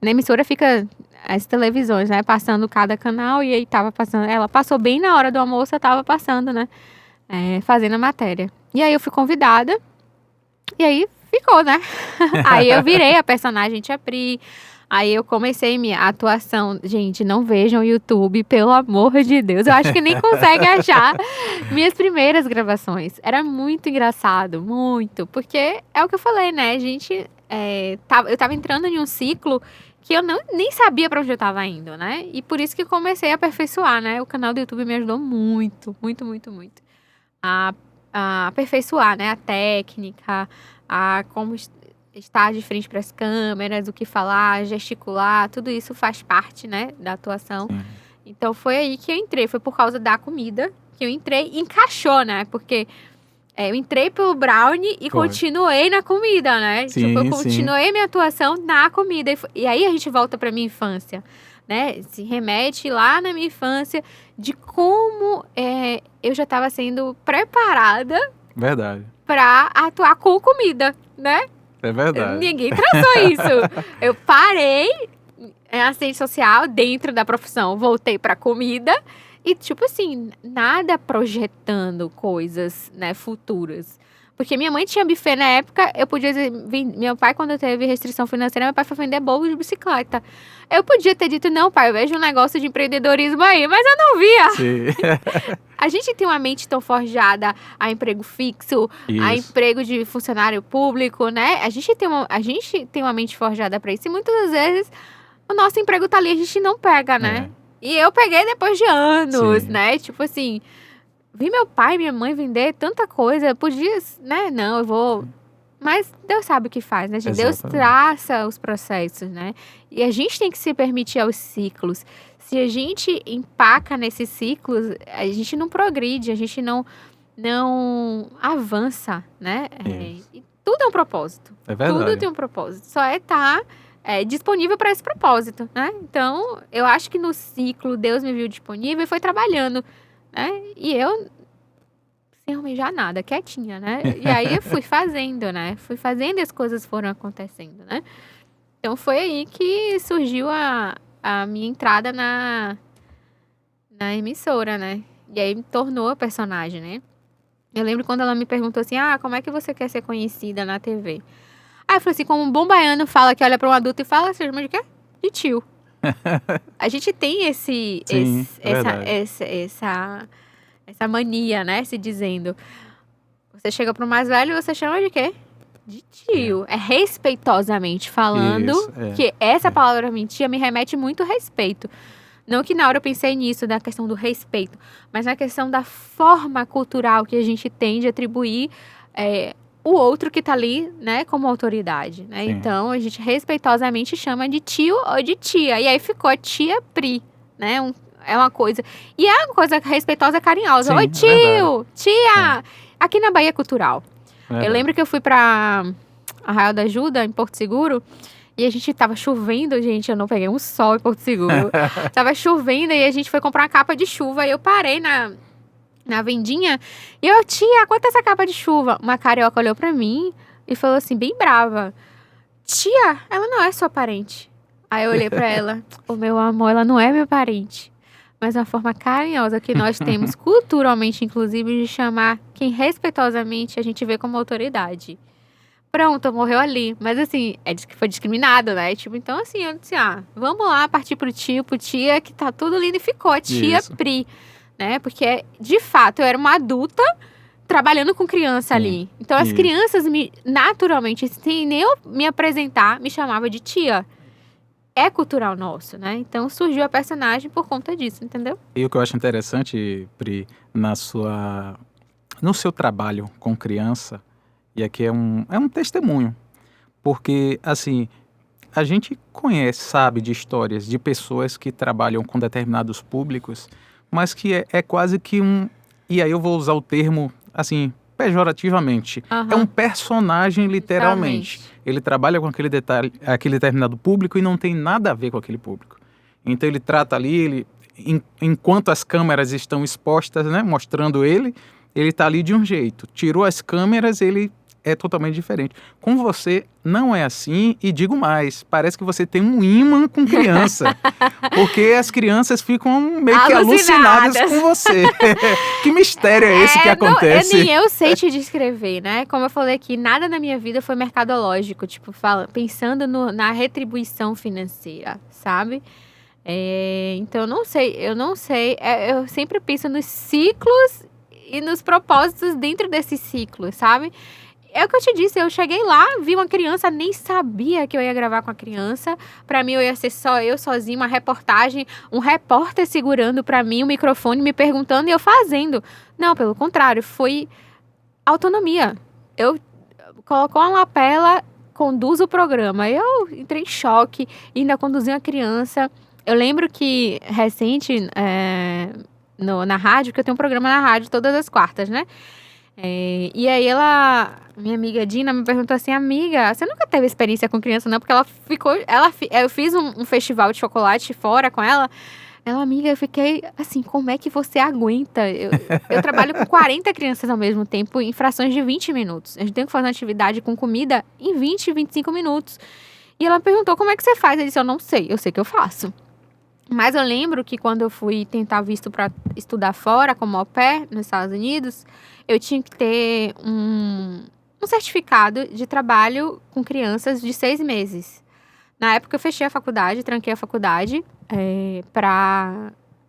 Na emissora fica as televisões, né? Passando cada canal e aí tava passando. Ela passou bem na hora do almoço, eu tava passando, né? Fazendo a matéria. E aí eu fui convidada e aí ficou, né? Aí eu virei a personagem Tia Pri. Aí eu comecei minha atuação. Gente, não vejam o YouTube, pelo amor de Deus. Eu acho que nem consegue achar minhas primeiras gravações. Era muito engraçado, muito. Porque é o que eu falei, né? A gente, eu tava entrando em um ciclo que eu nem sabia para onde eu tava indo, né? E por isso que comecei a aperfeiçoar, né? O canal do YouTube me ajudou muito, muito, muito, muito. A aperfeiçoar, né? A técnica, como estar de frente para as câmeras, o que falar, gesticular, tudo isso faz parte, né, da atuação. Sim. Então foi aí que eu entrei, foi por causa da comida que eu entrei e encaixou, né, porque eu entrei pelo brownie e continuei na comida, né, sim, tipo, eu continuei minha atuação na comida, e aí a gente volta para minha infância, né, se remete lá na minha infância de como eu já estava sendo preparada para atuar com comida, né. É verdade. Ninguém traçou isso. Eu parei a assistente social dentro da profissão, voltei pra comida e, tipo assim, nada projetando coisas, né, futuras. Porque minha mãe tinha buffet na época, eu podia dizer, meu pai, quando teve restrição financeira, meu pai foi vender bolo de bicicleta. Eu podia ter dito, não, pai, eu vejo um negócio de empreendedorismo aí, mas eu não via. Sim. A gente tem uma mente tão forjada a emprego fixo, a emprego de funcionário público, né? A gente tem uma mente forjada pra isso. E muitas das vezes o nosso emprego tá ali, a gente não pega, né? E eu peguei depois de anos, né? Tipo assim, vi meu pai e minha mãe vender tanta coisa. Eu podia, né? Não, eu vou... Mas Deus sabe o que faz, né? Deus traça os processos, né? E a gente tem que se permitir aos ciclos. Se a gente empaca nesses ciclos, a gente não progride, a gente não avança, né? E tudo é um propósito. É verdade. Tudo tem um propósito. Só estar disponível para esse propósito, né? Então, eu acho que no ciclo Deus me viu disponível e foi trabalhando, né? E eu, sem almejar nada, quietinha, né? E aí eu fui fazendo, né? Fui fazendo e as coisas foram acontecendo, né? Então, foi aí que surgiu a minha entrada na emissora, né? E aí me tornou a personagem, né? Eu lembro quando ela me perguntou assim, como é que você quer ser conhecida na TV? Aí eu falei assim, como um bom baiano fala que olha para um adulto e fala, você chama de quê? De tio. A gente tem essa mania, né? Se dizendo. Você chega pro mais velho e você chama de quê? de tio. É respeitosamente falando, Isso, que essa palavra tia me remete muito a respeito. Não que na hora eu pensei nisso, da questão do respeito, mas na questão da forma cultural que a gente tem de atribuir o outro que tá ali, né, como autoridade, né? Sim. Então, a gente respeitosamente chama de tio ou de tia. E aí ficou a tia Pri, né? É uma coisa... E é uma coisa respeitosa, carinhosa. Sim, Oi, é tio! Tia! Aqui na Bahia é cultural. Verdade. Eu lembro que eu fui pra Arraial da Ajuda, em Porto Seguro, e a gente tava chovendo, gente, eu não peguei um sol em Porto Seguro. Tava chovendo e a gente foi comprar uma capa de chuva e eu parei na vendinha e eu, tia, quanto é essa capa de chuva? Uma carioca olhou pra mim e falou assim, bem brava, tia, ela não é sua parente. Aí eu olhei pra ela, o meu amor, ela não é meu parente. Mas uma forma carinhosa que nós temos culturalmente, inclusive, de chamar quem respeitosamente a gente vê como autoridade. Pronto, morreu ali. Mas assim, que foi discriminado, né? Tipo, então assim, eu disse, vamos lá partir pro tio, pro tia, que tá tudo lindo e ficou. A tia Isso. Pri, né? Porque, de fato, eu era uma adulta trabalhando com criança ali. Então, as Isso. crianças, naturalmente, sem nem eu me apresentar, me chamavam de tia. É cultural nosso, né? Então, surgiu a personagem por conta disso, entendeu? E o que eu acho interessante, Pri, no seu trabalho com criança, e aqui é um testemunho, porque, assim, a gente sabe de histórias de pessoas que trabalham com determinados públicos, mas que é quase que e aí eu vou usar o termo, assim, pejorativamente, é um personagem literalmente. Ele trabalha com aquele determinado público e não tem nada a ver com aquele público. Então ele trata ali, enquanto as câmeras estão expostas, né, mostrando ele está ali de um jeito. Tirou as câmeras, ele é totalmente diferente. Com você, não é assim, e digo mais, parece que você tem um imã com criança, porque as crianças ficam meio que alucinadas com você. Que mistério é esse que acontece? Nem eu sei te descrever, né? Como eu falei aqui, nada na minha vida foi mercadológico, tipo, pensando na retribuição financeira, sabe? Então, eu não sei. Eu sempre penso nos ciclos e nos propósitos dentro desses ciclos, sabe? É o que eu te disse, eu cheguei lá, vi uma criança, nem sabia que eu ia gravar com a criança. Pra mim, eu ia ser só eu sozinha, uma reportagem, um repórter segurando pra mim o microfone, me perguntando e eu fazendo. Não, pelo contrário, foi autonomia. Eu colocou uma lapela, conduz o programa. Eu entrei em choque, ainda conduzi uma criança. Eu lembro que, recente, na rádio, que eu tenho um programa na rádio todas as quartas, né? E aí minha amiga Dina me perguntou assim, amiga, você nunca teve experiência com criança não? Porque eu fiz um festival de chocolate fora com ela. Ela, amiga, eu fiquei assim, como é que você aguenta? Eu trabalho com 40 crianças ao mesmo tempo em frações de 20 minutos. A gente tem que fazer uma atividade com comida em 20, 25 minutos. E ela perguntou, como é que você faz? Eu disse, eu não sei, eu sei que eu faço. Mas eu lembro que quando eu fui tentar visto para estudar fora, como au pair, nos Estados Unidos, eu tinha que ter um certificado de trabalho com crianças de 6 meses. Na época eu fechei a faculdade, tranquei a faculdade,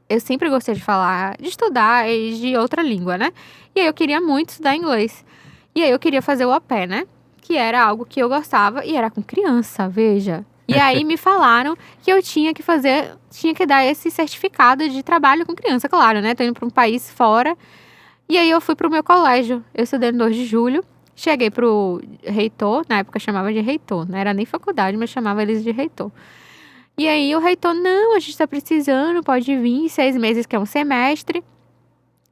eu sempre gostei de falar, de estudar e de outra língua, né? E aí eu queria muito estudar inglês. E aí eu queria fazer o au pair, né? Que era algo que eu gostava e era com criança, veja. E aí me falaram que eu tinha que dar esse certificado de trabalho com criança, claro, né? Tô indo para um país fora. E aí eu fui pro meu colégio. Eu estudei no 2 de julho. Cheguei pro reitor, na época chamava de reitor, não era nem faculdade, mas chamava eles de reitor. E aí o reitor, não, a gente tá precisando, pode vir, 6 meses que é um semestre.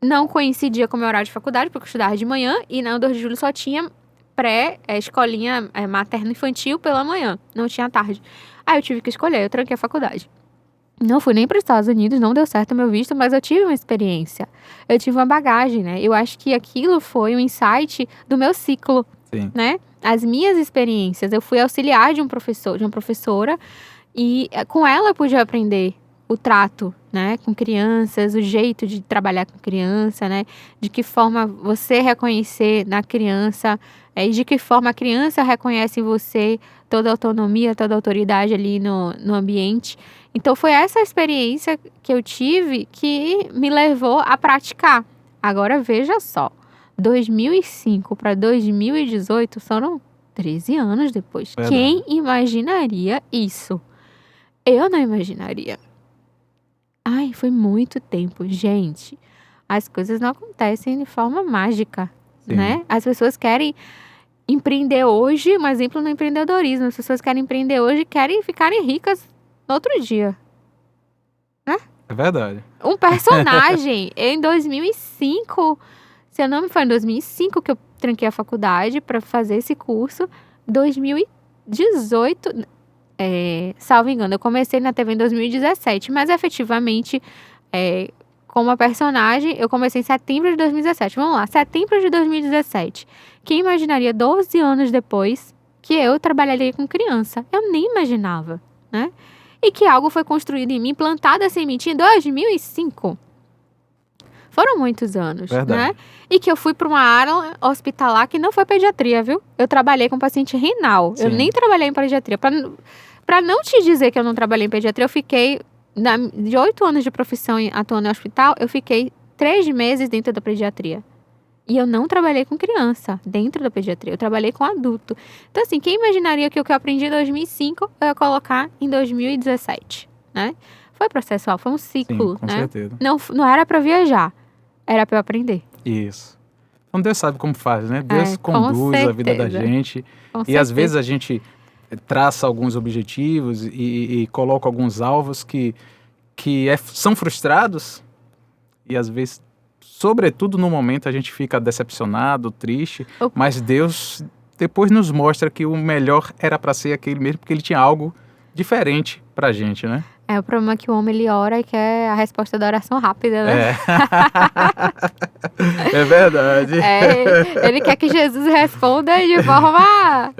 Não coincidia com o meu horário de faculdade, porque eu estudava de manhã, e no 2 de julho só tinha escolinha materno-infantil pela manhã, não tinha tarde. Aí eu tive que escolher, eu tranquei a faculdade. Não fui nem para os Estados Unidos, não deu certo o meu visto, mas eu tive uma experiência. Eu tive uma bagagem, né? Eu acho que aquilo foi um insight do meu ciclo, Sim. Né? As minhas experiências. Eu fui auxiliar de uma professora, e com ela eu pude aprender o trato, né, com crianças, o jeito de trabalhar com criança, né, de que forma você reconhecer na criança, e de que forma a criança reconhece em você toda a autonomia, toda a autoridade ali no ambiente. Então foi essa experiência que eu tive que me levou a praticar. Agora veja só, 2005 para 2018 foram 13 anos depois. Verdade. Quem imaginaria isso? Eu não imaginaria. Ai, foi muito tempo. Gente, as coisas não acontecem de forma mágica, Sim. né? As pessoas querem empreender hoje, um exemplo no empreendedorismo. As pessoas querem empreender hoje e querem ficarem ricas no outro dia. É verdade. Um personagem, em 2005, se eu não me engano, foi em 2005 que eu tranquei a faculdade para fazer esse curso. 2018, salvo engano, eu comecei na TV em 2017, mas efetivamente, como a personagem, eu comecei em setembro de 2017. Vamos lá, setembro de 2017. Quem imaginaria 12 anos depois que eu trabalharia com criança? Eu nem imaginava, né? E que algo foi construído em mim, plantada a sementinha em 2005. Foram muitos anos, Verdade. né? E que eu fui para uma área hospitalar que não foi pediatria, viu? Eu trabalhei com paciente renal. Sim. Eu nem trabalhei em pediatria. Para não te dizer que eu não trabalhei em pediatria, eu fiquei, de 8 anos de profissão atuando em hospital, eu fiquei 3 meses dentro da pediatria. E eu não trabalhei com criança dentro da pediatria, eu trabalhei com adulto. Então, assim, quem imaginaria que o que eu aprendi em 2005 eu ia colocar em 2017, né? Foi processual, foi um ciclo, Sim, com né? certeza. Não era pra viajar, era pra eu aprender. Isso. Então Deus sabe como faz, né? Deus Com conduz a vida da certeza. gente. Com E às certeza. vezes a gente traça alguns objetivos e coloca alguns alvos que são frustrados. E às vezes, sobretudo no momento, a gente fica decepcionado, triste. Mas Deus depois nos mostra que o melhor era para ser aquele mesmo, porque ele tinha algo diferente pra gente, né? O problema é que o homem, ele ora e quer a resposta da oração rápida, né? É verdade. Ele quer que Jesus responda de forma...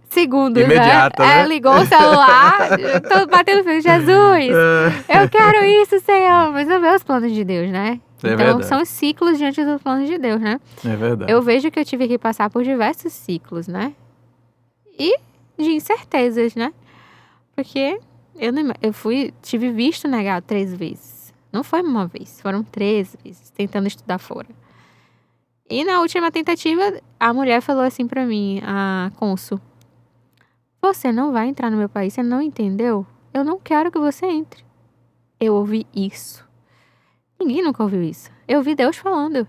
segundos, imediata, né? Ligou o celular, tô batendo filho, Jesus, eu quero isso, Senhor. Mas não vê os planos de Deus, né? Então, verdade. são ciclos diante dos planos de Deus, né? É verdade. Eu vejo que eu tive que passar por diversos ciclos, né? E de incertezas, né? Porque tive visto negado 3 vezes. Não foi uma vez, foram 3 vezes, tentando estudar fora. E na última tentativa, a mulher falou assim pra mim, a cônsul: você não vai entrar no meu país, você não entendeu? Eu não quero que você entre. Eu ouvi isso. Ninguém nunca ouviu isso. Eu ouvi Deus falando.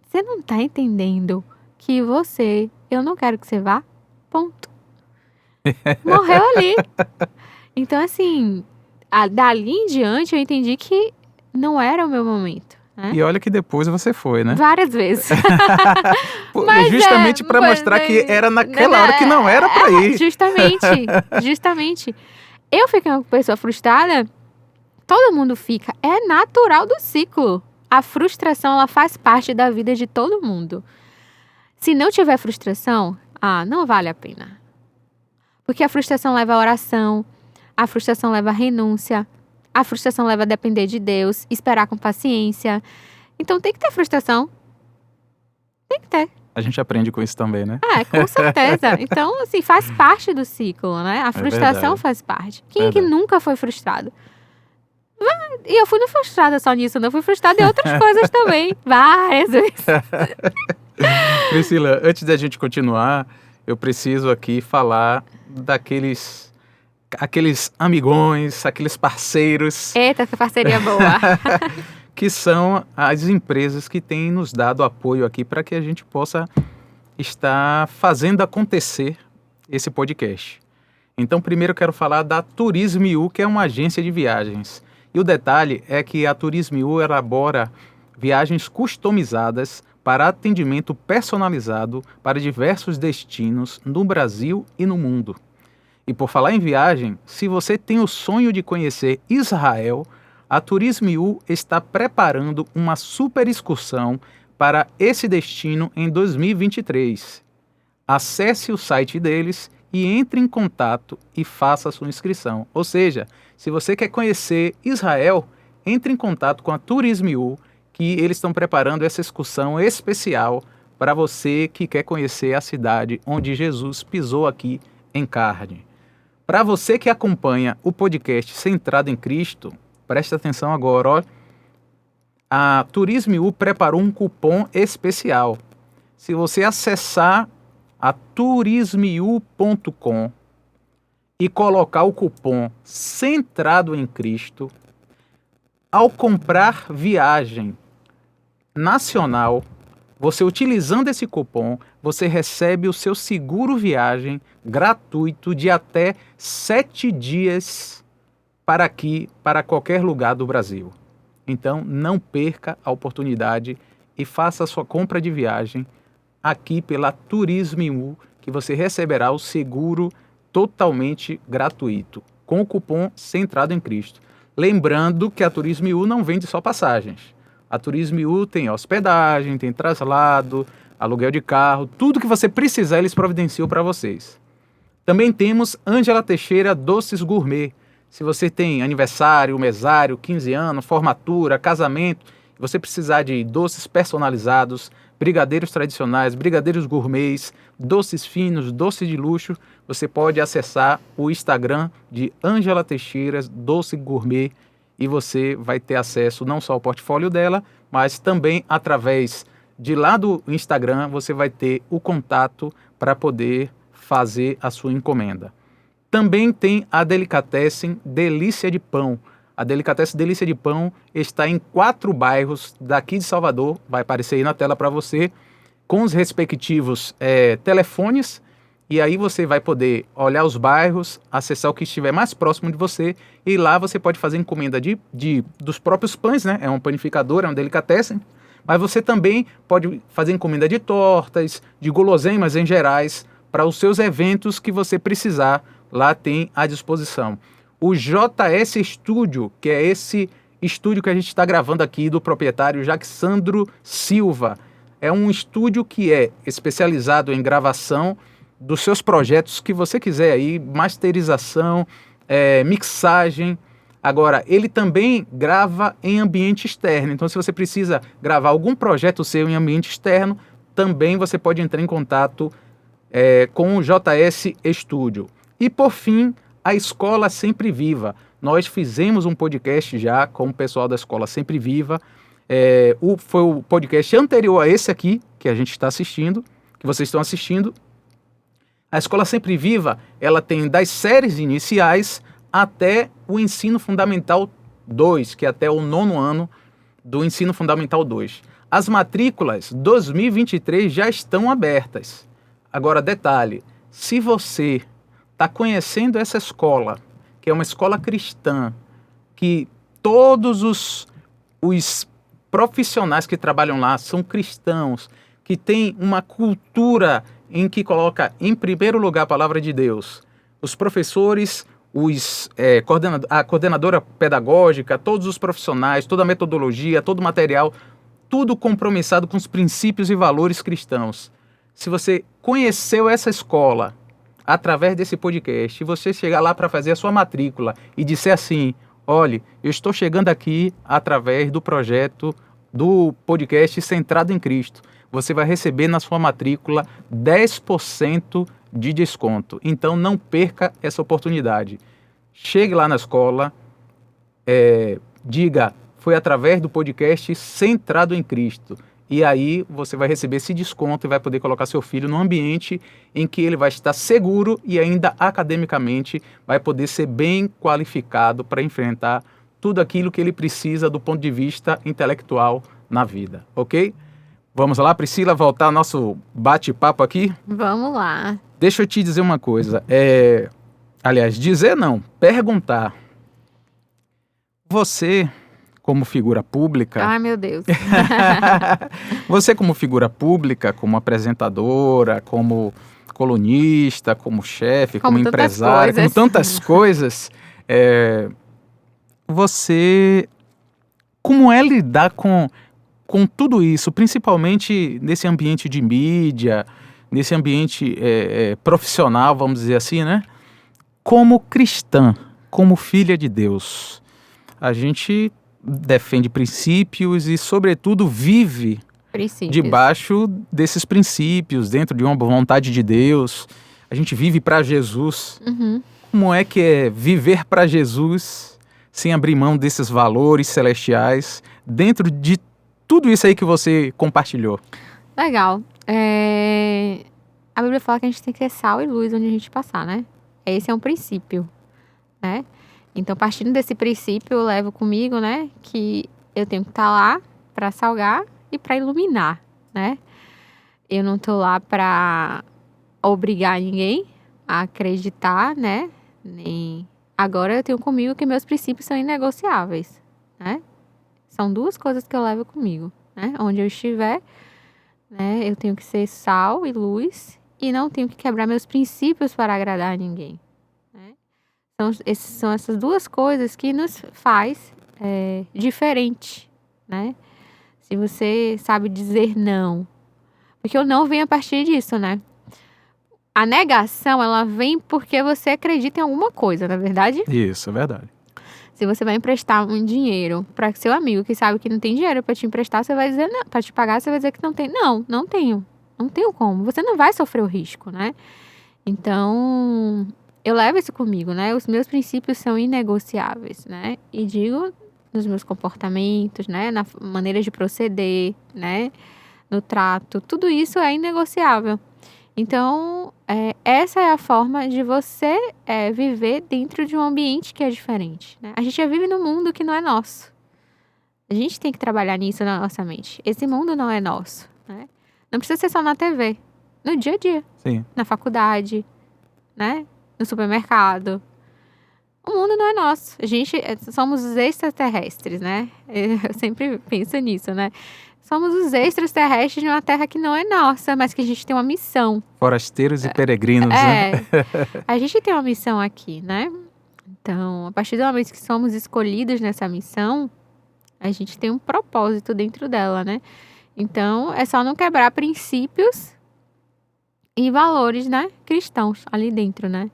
Você não tá entendendo que eu não quero que você vá? Ponto. Morreu ali. Então, assim, dali em diante eu entendi que não era o meu momento. Né? E olha que depois você foi, né? Várias vezes. Justamente para mostrar que era naquela hora que não era para ir. Justamente. Eu fiquei uma pessoa frustrada, todo mundo fica. É natural do ciclo. A frustração, ela faz parte da vida de todo mundo. Se não tiver frustração, não vale a pena. Porque a frustração leva à oração, a frustração leva à renúncia, a frustração leva a depender de Deus, esperar com paciência. Então tem que ter frustração. Tem que ter. A gente aprende com isso também, né? Com certeza. Então, assim, faz parte do ciclo, né? A frustração faz parte. Quem é que nunca foi frustrado? E eu fui não frustrada só nisso, não. Fui frustrada em outras coisas também. Várias vezes. Priscila, antes da gente continuar, eu preciso aqui falar daqueles amigões, aqueles parceiros. Eita, que parceria boa. Que são as empresas que têm nos dado apoio aqui para que a gente possa estar fazendo acontecer esse podcast. Então, primeiro eu quero falar da Turismo.io, que é uma agência de viagens. E o detalhe é que a Turismo.io elabora viagens customizadas para atendimento personalizado para diversos destinos no Brasil e no mundo. E por falar em viagem, se você tem o sonho de conhecer Israel, a Turismo.io está preparando uma super excursão para esse destino em 2023. Acesse o site deles e entre em contato e faça a sua inscrição. Ou seja, se você quer conhecer Israel, entre em contato com a Turismo.io, que eles estão preparando essa excursão especial para você que quer conhecer a cidade onde Jesus pisou aqui em carne. Para você que acompanha o podcast Centrado em Cristo, presta atenção agora, ó. A Turismo.io preparou um cupom especial. Se você acessar a turismeu.com e colocar o cupom Centrado em Cristo, ao comprar viagem nacional, você utilizando esse cupom, você recebe o seu seguro viagem gratuito de até 7 dias para qualquer lugar do Brasil. Então, não perca a oportunidade e faça a sua compra de viagem aqui pela Turismeu, que você receberá o seguro totalmente gratuito, com o cupom Centrado em Cristo. Lembrando que a Turismeu não vende só passagens. A Turismeu tem hospedagem, tem traslado, aluguel de carro, tudo que você precisar eles providenciam para vocês. Também temos Ângela Teixeira Doces Gourmet. Se você tem aniversário, mesário, 15 anos, formatura, casamento, você precisar de doces personalizados, brigadeiros tradicionais, brigadeiros gourmets, doces finos, doces de luxo, você pode acessar o Instagram de Ângela Teixeira Doce Gourmet e você vai ter acesso não só ao portfólio dela, mas também através de lá do Instagram você vai ter o contato para poder fazer a sua encomenda. Também tem a Delicatessen Delícia de Pão. A Delicatessen Delícia de Pão está em 4 bairros daqui de Salvador, vai aparecer aí na tela para você, com os respectivos telefones, e aí você vai poder olhar os bairros, acessar o que estiver mais próximo de você, e lá você pode fazer encomenda dos próprios pães, né? É um panificador, é um Delicatessen, mas você também pode fazer encomenda de tortas, de guloseimas em gerais, para os seus eventos que você precisar, lá tem à disposição. O JS Estúdio, que é esse estúdio que a gente está gravando aqui do proprietário Jacksandro Silva, é um estúdio que é especializado em gravação dos seus projetos que você quiser aí, masterização, mixagem. Agora, ele também grava em ambiente externo, então se você precisa gravar algum projeto seu em ambiente externo, também você pode entrar em contato com o JS Estúdio. E por fim, a Escola Sempre Viva. Nós fizemos um podcast já com o pessoal da Escola Sempre Viva. Foi o podcast anterior a esse aqui, que a gente está assistindo, que vocês estão assistindo. A Escola Sempre Viva, ela tem das séries iniciais até o Ensino Fundamental 2, que é até o 9º ano do Ensino Fundamental 2. As matrículas 2023 já estão abertas. Agora, detalhe, se você está conhecendo essa escola, que é uma escola cristã, que todos os profissionais que trabalham lá são cristãos, que tem uma cultura em que coloca em primeiro lugar a palavra de Deus, os professores, a coordenadora pedagógica, todos os profissionais, toda a metodologia, todo o material, tudo compromissado com os princípios e valores cristãos. Se você conheceu essa escola através desse podcast, e você chegar lá para fazer a sua matrícula e disser assim, olha, eu estou chegando aqui através do projeto do podcast Centrado em Cristo, você vai receber na sua matrícula 10% de desconto. Então não perca essa oportunidade. Chegue lá na escola, diga, foi através do podcast Centrado em Cristo. E aí você vai receber esse desconto e vai poder colocar seu filho num ambiente em que ele vai estar seguro e ainda academicamente vai poder ser bem qualificado para enfrentar tudo aquilo que ele precisa do ponto de vista intelectual na vida, ok? Vamos lá, Priscila, voltar ao nosso bate-papo aqui? Vamos lá. Deixa eu te dizer uma coisa. Aliás, dizer não, perguntar. Você, como figura pública... Ai, meu Deus. Você, como figura pública, como apresentadora, como colunista, como chefe, como empresária, como tantas coisas, você... Como é lidar com tudo isso, principalmente nesse ambiente de mídia, nesse ambiente profissional, vamos dizer assim, né? Como cristã, como filha de Deus, a gente defende princípios e, sobretudo, vive debaixo desses princípios, dentro de uma vontade de Deus. A gente vive para Jesus. Uhum. Como é que é viver para Jesus sem abrir mão desses valores celestiais, dentro de tudo isso aí que você compartilhou? Legal. a Bíblia fala que a gente tem que ser sal e luz onde a gente passar, né? Esse é um princípio, né? Então, partindo desse princípio, eu levo comigo, né, que eu tenho que estar lá para salgar e para iluminar, né? Eu não tô lá para obrigar ninguém a acreditar, né? Nem agora eu tenho comigo que meus princípios são inegociáveis, né? São duas coisas que eu levo comigo, né? Onde eu estiver, né, eu tenho que ser sal e luz e não tenho que quebrar meus princípios para agradar a ninguém, né? Então, são essas duas coisas que nos faz diferente, né? Se você sabe dizer não, porque o não vem a partir disso, né? A negação, ela vem porque você acredita em alguma coisa, na verdade? Isso, é verdade. Se você vai emprestar um dinheiro para seu amigo que sabe que não tem dinheiro para te emprestar, você vai dizer não, para te pagar, você vai dizer que não tem. Não, não tenho. Não tenho como. Você não vai sofrer o risco, né? Então, eu levo isso comigo, né? Os meus princípios são inegociáveis, né? E digo nos meus comportamentos, né? Na maneira de proceder, né? No trato. Tudo isso é inegociável. Então, essa é a forma de você viver dentro de um ambiente que é diferente, né? A gente já vive num mundo que não é nosso. A gente tem que trabalhar nisso na nossa mente. Esse mundo não é nosso, né? Não precisa ser só na TV. No dia a dia. Sim. Na faculdade, né? No supermercado. O mundo não é nosso. A gente somos os extraterrestres, né? Eu sempre penso nisso, né? Somos os extraterrestres de uma terra que não é nossa, mas que a gente tem uma missão. Forasteiros e peregrinos, né? A gente tem uma missão aqui, né? Então, a partir do momento que somos escolhidos nessa missão, a gente tem um propósito dentro dela, né? Então, é só não quebrar princípios e valores, né, cristãos ali dentro, né?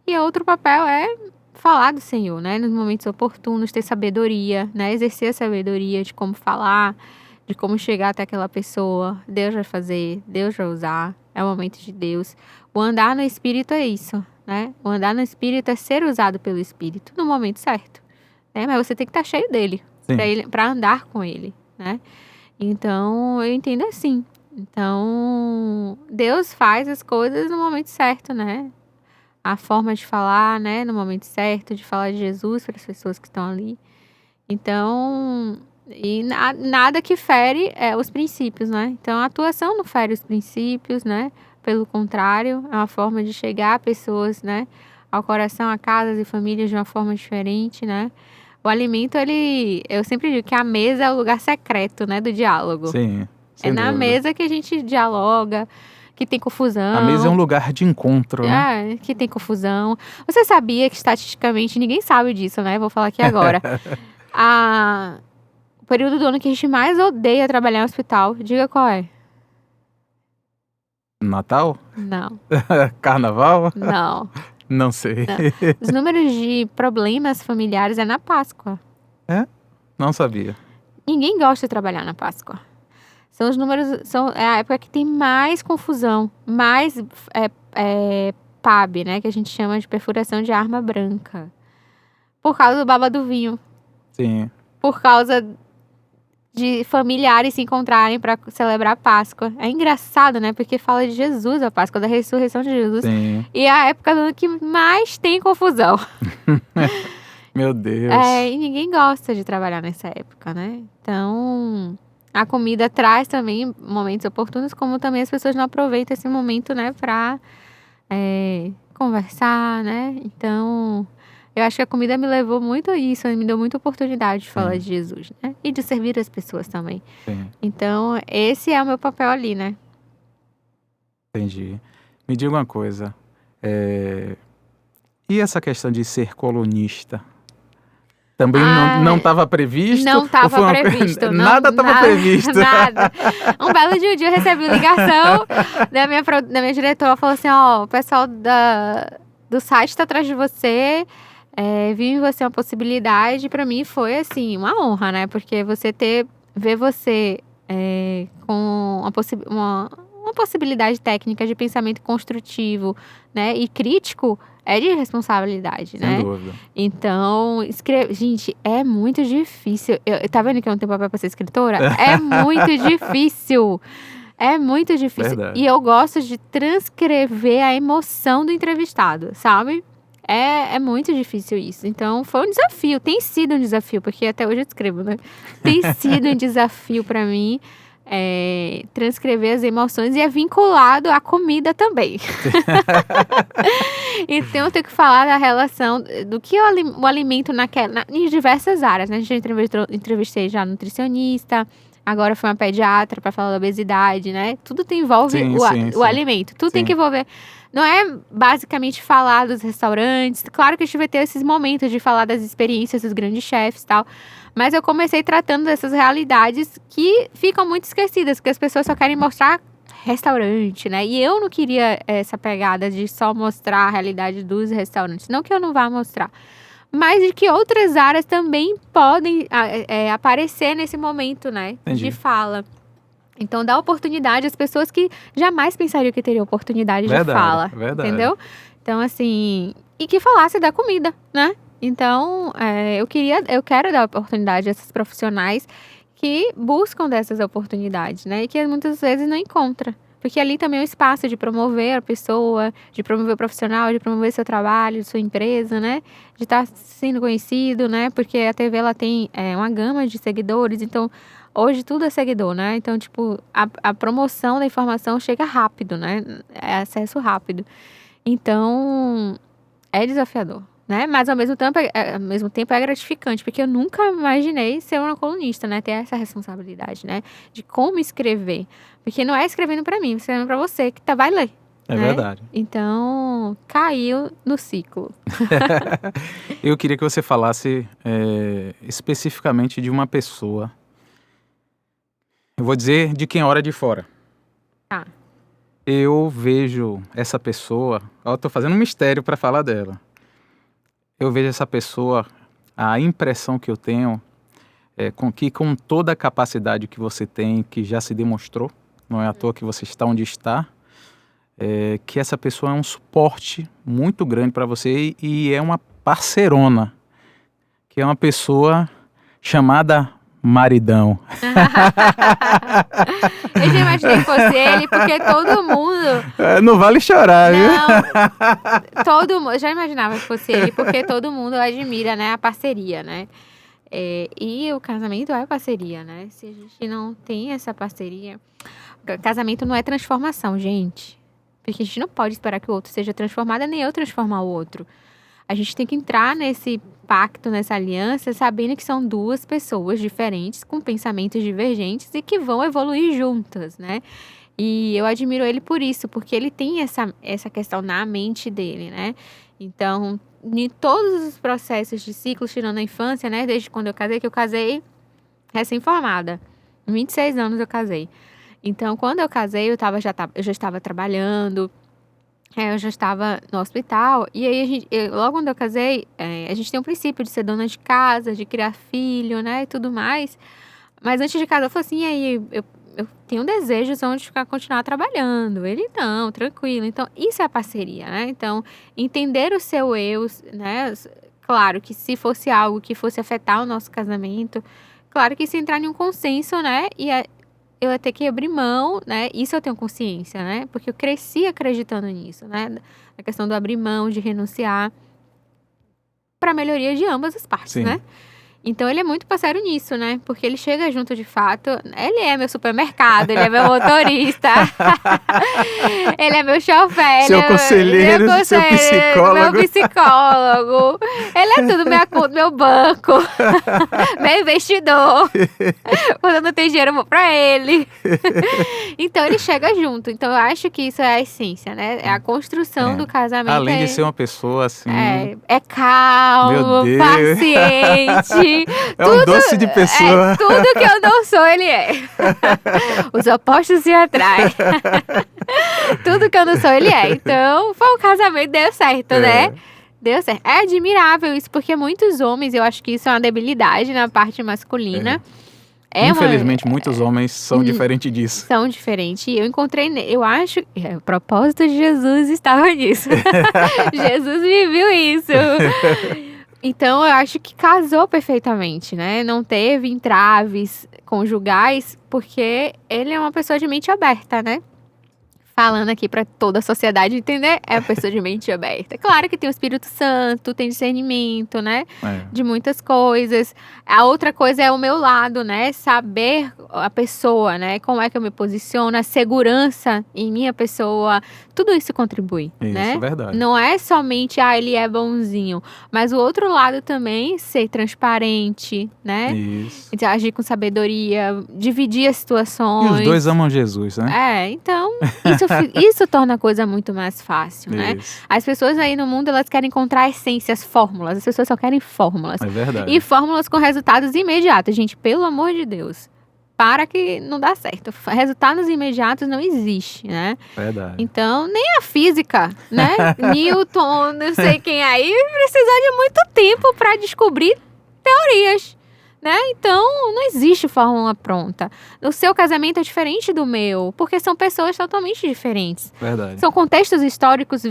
E outro papel é falar do Senhor, né? Nos momentos oportunos, ter sabedoria, né? Exercer a sabedoria de como falar, de como chegar até aquela pessoa. Deus vai fazer, Deus vai usar, é o momento de Deus. O andar no Espírito é isso, né? O andar no Espírito é ser usado pelo Espírito no momento certo, né? Mas você tem que estar cheio dele, para andar com ele, né? Então, eu entendo assim. Então, Deus faz as coisas no momento certo, né? A forma de falar, né? No momento certo, de falar de Jesus para as pessoas que estão ali. Então, e nada que fere os princípios, né? Então, a atuação não fere os princípios, né? Pelo contrário, é uma forma de chegar a pessoas, né? Ao coração, a casas e famílias de uma forma diferente, né? O alimento, eu sempre digo que a mesa é o lugar secreto, né? Do diálogo. Sim, é na dúvida. Mesa que a gente dialoga, que tem confusão. A mesa é um lugar de encontro, né? Que tem confusão. Você sabia que, estatisticamente, ninguém sabe disso, né? Vou falar aqui agora. O período do ano que a gente mais odeia trabalhar em hospital, diga qual é? Natal? Não. Carnaval? Não. Não sei. Não. Os números de problemas familiares é na Páscoa. Não sabia. Ninguém gosta de trabalhar na Páscoa. São os números, é a época que tem mais confusão, mais PAB, né? Que a gente chama de perfuração de arma branca. Por causa do baba do vinho. Sim. Por causa de familiares se encontrarem para celebrar a Páscoa. É engraçado, né? Porque fala de Jesus, a Páscoa, da ressurreição de Jesus. Sim. E é a época do ano que mais tem confusão. Meu Deus. E ninguém gosta de trabalhar nessa época, né? Então, a comida traz também momentos oportunos, como também as pessoas não aproveitam esse momento, né? Pra conversar, né? Então, eu acho que a comida me levou muito a isso, me deu muita oportunidade de falar de Jesus, né? E de servir as pessoas também. Sim. Então, esse é o meu papel ali, né? Entendi. Me diga uma coisa. E essa questão de ser colunista? Também não estava previsto? Não estava previsto. Nada estava previsto. Nada. Um belo dia eu recebi ligação da minha diretora, falou assim, o pessoal do site está atrás de você, viu em você uma possibilidade. Para mim foi, assim, uma honra, né? Porque ver você com uma possibilidade técnica de pensamento construtivo, né? E crítico, é de responsabilidade, né? Sem dúvida. Então, gente, é muito difícil. Tá vendo que eu não tenho papel pra ser escritora? É muito difícil. É muito difícil. Verdade. E eu gosto de transcrever a emoção do entrevistado, sabe? É muito difícil isso. Então, foi um desafio. Tem sido um desafio, porque até hoje eu escrevo, né? Tem sido um desafio para mim transcrever as emoções e é vinculado à comida também. Então, eu tenho que falar da relação do que o alimento em diversas áreas, né? A gente entrevistei já nutricionista, agora foi uma pediatra para falar da obesidade, né? Tudo envolve o alimento. Tudo tem que envolver. Não é basicamente falar dos restaurantes. Claro que a gente vai ter esses momentos de falar das experiências dos grandes chefes e tal. Mas eu comecei tratando dessas realidades que ficam muito esquecidas, porque as pessoas só querem mostrar restaurante, né? E eu não queria essa pegada de só mostrar a realidade dos restaurantes. Não que eu não vá mostrar, mas de que outras áreas também podem aparecer nesse momento, né? Entendi. De fala. Então, dá oportunidade às pessoas que jamais pensariam que teriam oportunidade de fala. Verdade. Entendeu? Então, assim... E que falasse da comida, né? Então, eu quero dar oportunidade a esses profissionais que buscam dessas oportunidades, né? E que muitas vezes não encontram. Porque ali também é um espaço de promover a pessoa, de promover o profissional, de promover seu trabalho, sua empresa, né? De estar sendo conhecido, né? Porque a TV, ela tem uma gama de seguidores, então... Hoje tudo é seguidor, né? Então, tipo, a promoção da informação chega rápido, né? É acesso rápido. Então, é desafiador, né? Mas, ao mesmo tempo é gratificante, porque eu nunca imaginei ser uma colunista, né? Ter essa responsabilidade, né? De como escrever. Porque não é escrevendo pra mim, é escrevendo pra você que vai ler. É né? verdade. Então, caiu no ciclo. Eu queria que você falasse especificamente de uma pessoa. Eu vou dizer de quem ora de fora. Tá. Eu vejo essa pessoa... Eu tô fazendo um mistério para falar dela. Eu vejo essa pessoa, a impressão que eu tenho que com toda a capacidade que você tem, que já se demonstrou, não é à toa que você está onde está, que essa pessoa é um suporte muito grande para você e é uma parceirona, que é uma pessoa chamada maridão. Eu já imaginei que fosse ele, porque todo mundo... Não vale chorar, viu? Não, todo mundo... Eu já imaginava que fosse ele, porque todo mundo admira, né, a parceria, né? E o casamento é parceria, né? Se a gente não tem essa parceria... Casamento não é transformação, gente. Porque a gente não pode esperar que o outro seja transformado, nem eu transformar o outro. A gente tem que entrar nesse pacto, nessa aliança, sabendo que são duas pessoas diferentes, com pensamentos divergentes e que vão evoluir juntas, né? E eu admiro ele por isso, porque ele tem essa questão na mente dele, né? Então, em todos os processos de ciclo, tirando a infância, né? Desde quando eu casei recém-formada. 26 anos eu casei. Então, quando eu casei, eu já estava trabalhando, eu já estava no hospital. E aí, logo quando eu casei, a gente tem um princípio de ser dona de casa, de criar filho, né, e tudo mais. Mas antes de casar, eu falei assim, e aí, eu tenho desejos de continuar trabalhando. Ele, não, tranquilo. Então, isso é a parceria, né? Então, entender o seu eu, né? Claro que se fosse algo que fosse afetar o nosso casamento, claro que se entrar em um consenso, né, e eu ia ter que abrir mão, né? Isso eu tenho consciência, né? Porque eu cresci acreditando nisso, né? Na questão do abrir mão, de renunciar para a melhoria de ambas as partes, Sim. né? Então, ele é muito parceiro nisso, né? Porque ele chega junto de fato. Ele é meu supermercado, ele é meu motorista. Ele é meu chofer. Seu conselheiro, seu psicólogo. Meu psicólogo. Ele é tudo, minha conta, meu banco. Meu investidor. Quando eu não tenho dinheiro, eu vou pra ele. Então, ele chega junto. Então, eu acho que isso é a essência, né? É a construção do casamento. Além de ser uma pessoa assim... É calmo, paciente. É um doce de pessoa. Tudo que eu não sou, ele é. Os opostos se atraem. Tudo que eu não sou, ele é. Então, foi um casamento, deu certo, né? Deu certo. É admirável isso, porque muitos homens, eu acho que isso é uma debilidade na parte masculina. Infelizmente, muitos homens são diferentes disso. São diferentes. Eu encontrei, eu acho, o propósito de Jesus estava nisso. Jesus viveu isso. Então, eu acho que casou perfeitamente, né? Não teve entraves conjugais, porque ele é uma pessoa de mente aberta, né? Falando aqui para toda a sociedade entender, é a pessoa de mente aberta. Claro que tem o Espírito Santo, tem discernimento, né? De muitas coisas. A outra coisa é o meu lado, né? Saber a pessoa, né? Como é que eu me posiciono, a segurança em minha pessoa. Tudo isso contribui, né? Isso, verdade. Não é somente, ele é bonzinho. Mas o outro lado também, ser transparente, né? Isso. Agir com sabedoria, dividir as E situações. os dois amam Jesus, né? Então, isso torna a coisa muito mais fácil, né? Isso. As pessoas aí no mundo, elas querem encontrar essências, fórmulas. As pessoas só querem fórmulas. É verdade. E fórmulas com resultados imediatos. Gente, pelo amor de Deus. Para que não dá certo. Resultados imediatos não existe, né? Verdade. Então, nem a física, né? Newton, não sei quem aí, precisou de muito tempo para descobrir teorias, né? Então, não existe fórmula pronta. O seu casamento é diferente do meu, porque são pessoas totalmente diferentes. Verdade. São contextos históricos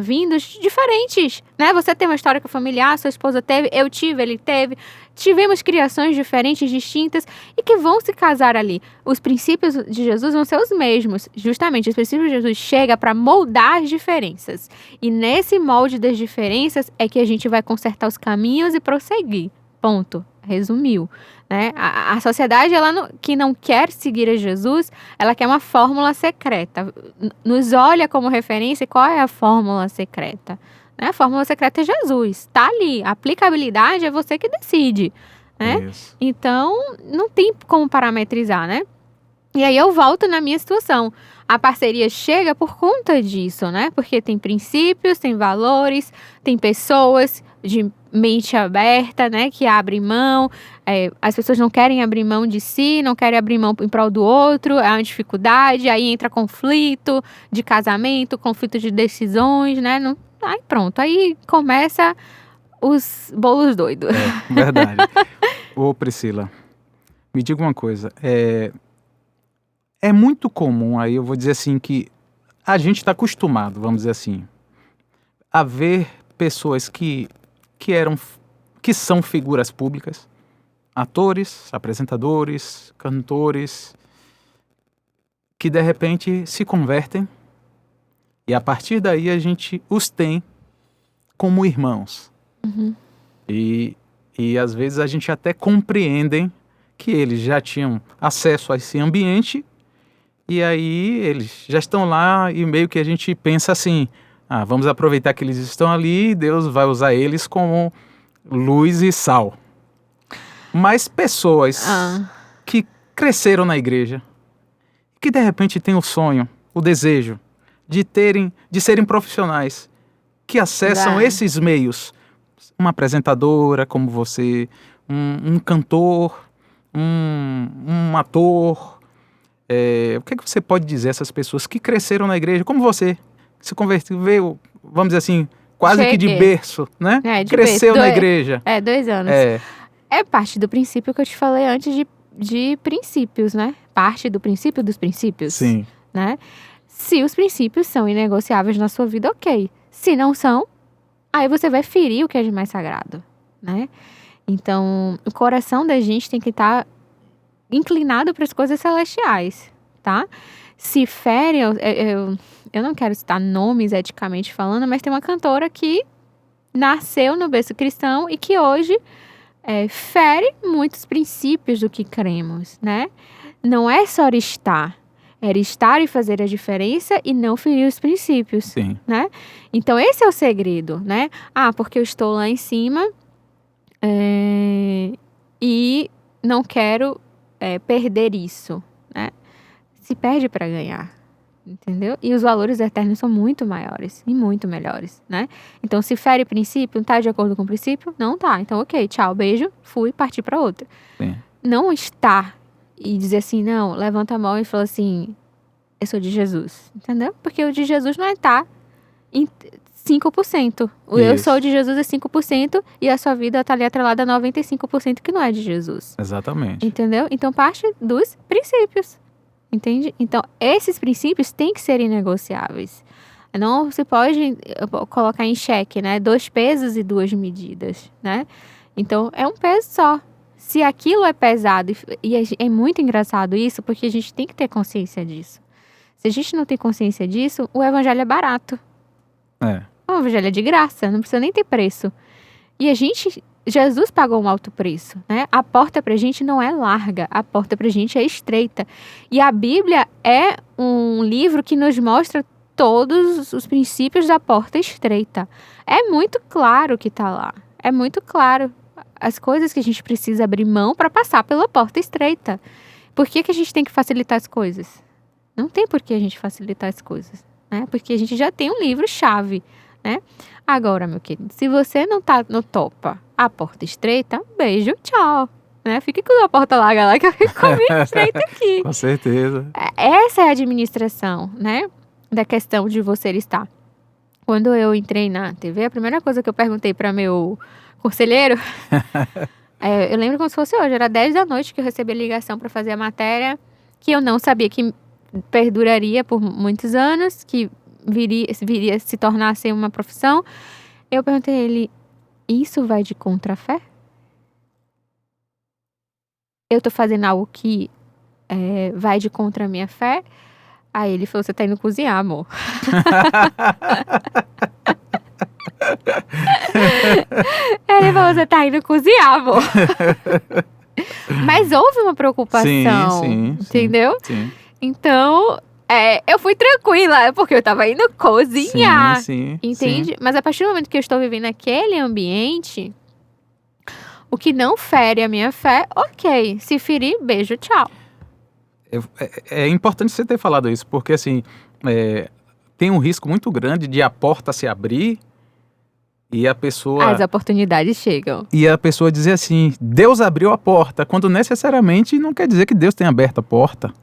vindos diferentes, né? Você tem uma história familiar, sua esposa teve, eu tive, ele teve. Tivemos criações diferentes, distintas, e que vão se casar ali. Os princípios de Jesus vão ser os mesmos. Justamente, os princípios de Jesus chegam para moldar as diferenças. E nesse molde das diferenças é que a gente vai consertar os caminhos e prosseguir. Ponto. Resumiu, né? A sociedade, que não quer seguir a Jesus, ela quer uma fórmula secreta. Nos olha como referência. Qual é a fórmula secreta? Né? A fórmula secreta é Jesus. Tá ali. A aplicabilidade é você que decide, né? Isso. Então, não tem como parametrizar, né? E aí eu volto na minha situação. A parceria chega por conta disso, né? Porque tem princípios, tem valores, tem pessoas de mente aberta, né? Que abrem mão. As pessoas não querem abrir mão de si, não querem abrir mão em prol do outro. É uma dificuldade, aí entra conflito de casamento, conflito de decisões, né? Aí pronto, aí começa os bolos doidos. Verdade. Ô, Priscila, me diga uma coisa. É muito comum, aí eu vou dizer assim, que a gente está acostumado, vamos dizer assim, a ver pessoas que são figuras públicas, atores, apresentadores, cantores, que de repente se convertem e a partir daí a gente os tem como irmãos. Uhum. E às vezes a gente até compreendem que eles já tinham acesso a esse ambiente. E aí eles já estão lá e meio que a gente pensa assim, vamos aproveitar que eles estão ali e Deus vai usar eles como luz e sal. Mas pessoas que cresceram na igreja, que de repente têm o sonho, o desejo de serem profissionais, que acessam esses meios, uma apresentadora como você, um cantor, um ator. O que você pode dizer a essas pessoas que cresceram na igreja, como você, que se converteu, vamos dizer assim, quase que de berço, né? Cresceu na igreja. 2 anos. É parte do princípio que eu te falei antes de princípios, né? Parte do princípio dos princípios. Sim. Né? Se os princípios são inegociáveis na sua vida, ok. Se não são, aí você vai ferir o que é de mais sagrado, né? Então, o coração da gente tem que estar inclinado para as coisas celestiais, tá? Se fere, eu não quero citar nomes eticamente falando, mas tem uma cantora que nasceu no berço cristão e que hoje fere muitos princípios do que cremos, né? Não é só estar, era estar e fazer a diferença e não ferir os princípios. Sim. Né? Então esse é o segredo, né? Porque eu estou lá em cima e não quero perder isso, né? Se perde para ganhar, entendeu? E os valores eternos são muito maiores e muito melhores, né? Então, se fere princípio, não tá de acordo com o princípio? Não tá. Então, ok, tchau, beijo, fui, parti para outra. Sim. Não estar e dizer assim, não, levanta a mão e fala assim, eu sou de Jesus, entendeu? Porque o de Jesus não é em 5%. O eu sou de Jesus é 5% e a sua vida tá ali atrelada a 95% que não é de Jesus. Exatamente. Entendeu? Então, parte dos princípios. Entende? Então, esses princípios têm que ser inegociáveis. Não se pode colocar em xeque, né? 2 pesos e 2 medidas, né? Então, é um peso só. Se aquilo é pesado, e é muito engraçado isso, porque a gente tem que ter consciência disso. Se a gente não tem consciência disso, o evangelho é barato. O evangelho é de graça, não precisa nem ter preço. E Jesus pagou um alto preço, né? A porta pra gente não é larga, a porta pra gente é estreita. E a Bíblia é um livro que nos mostra todos os princípios da porta estreita. É muito claro que tá lá. É muito claro as coisas que a gente precisa abrir mão para passar pela porta estreita. Por que a gente tem que facilitar as coisas? Não tem por que a gente facilitar as coisas, né? Porque a gente já tem um livro-chave, né? Agora, meu querido, se você não topa a porta estreita, beijo, tchau. Né? Fique com a porta larga lá que eu fico com a minha estreita aqui. Com certeza. Essa é a administração, né? Da questão de você estar. Quando eu entrei na TV, a primeira coisa que eu perguntei para meu conselheiro, eu lembro como se fosse hoje, era 10 da noite que eu recebi a ligação para fazer a matéria, que eu não sabia que perduraria por muitos anos, que viria se tornar assim, uma profissão. Eu perguntei a ele, isso vai de contra a fé? Eu tô fazendo algo que vai de contra a minha fé? Aí ele falou, você tá indo cozinhar, amor. Ele falou, você tá indo cozinhar, amor. Mas houve uma preocupação, sim, entendeu? Sim. Então, eu fui tranquila, porque eu tava indo cozinhar, sim, entende? Mas a partir do momento que eu estou vivendo aquele ambiente, o que não fere a minha fé, ok. Se ferir, beijo, tchau. É importante você ter falado isso, porque assim, tem um risco muito grande de a porta se abrir e a pessoa... As oportunidades chegam. E a pessoa dizer assim, Deus abriu a porta, quando necessariamente não quer dizer que Deus tenha aberto a porta.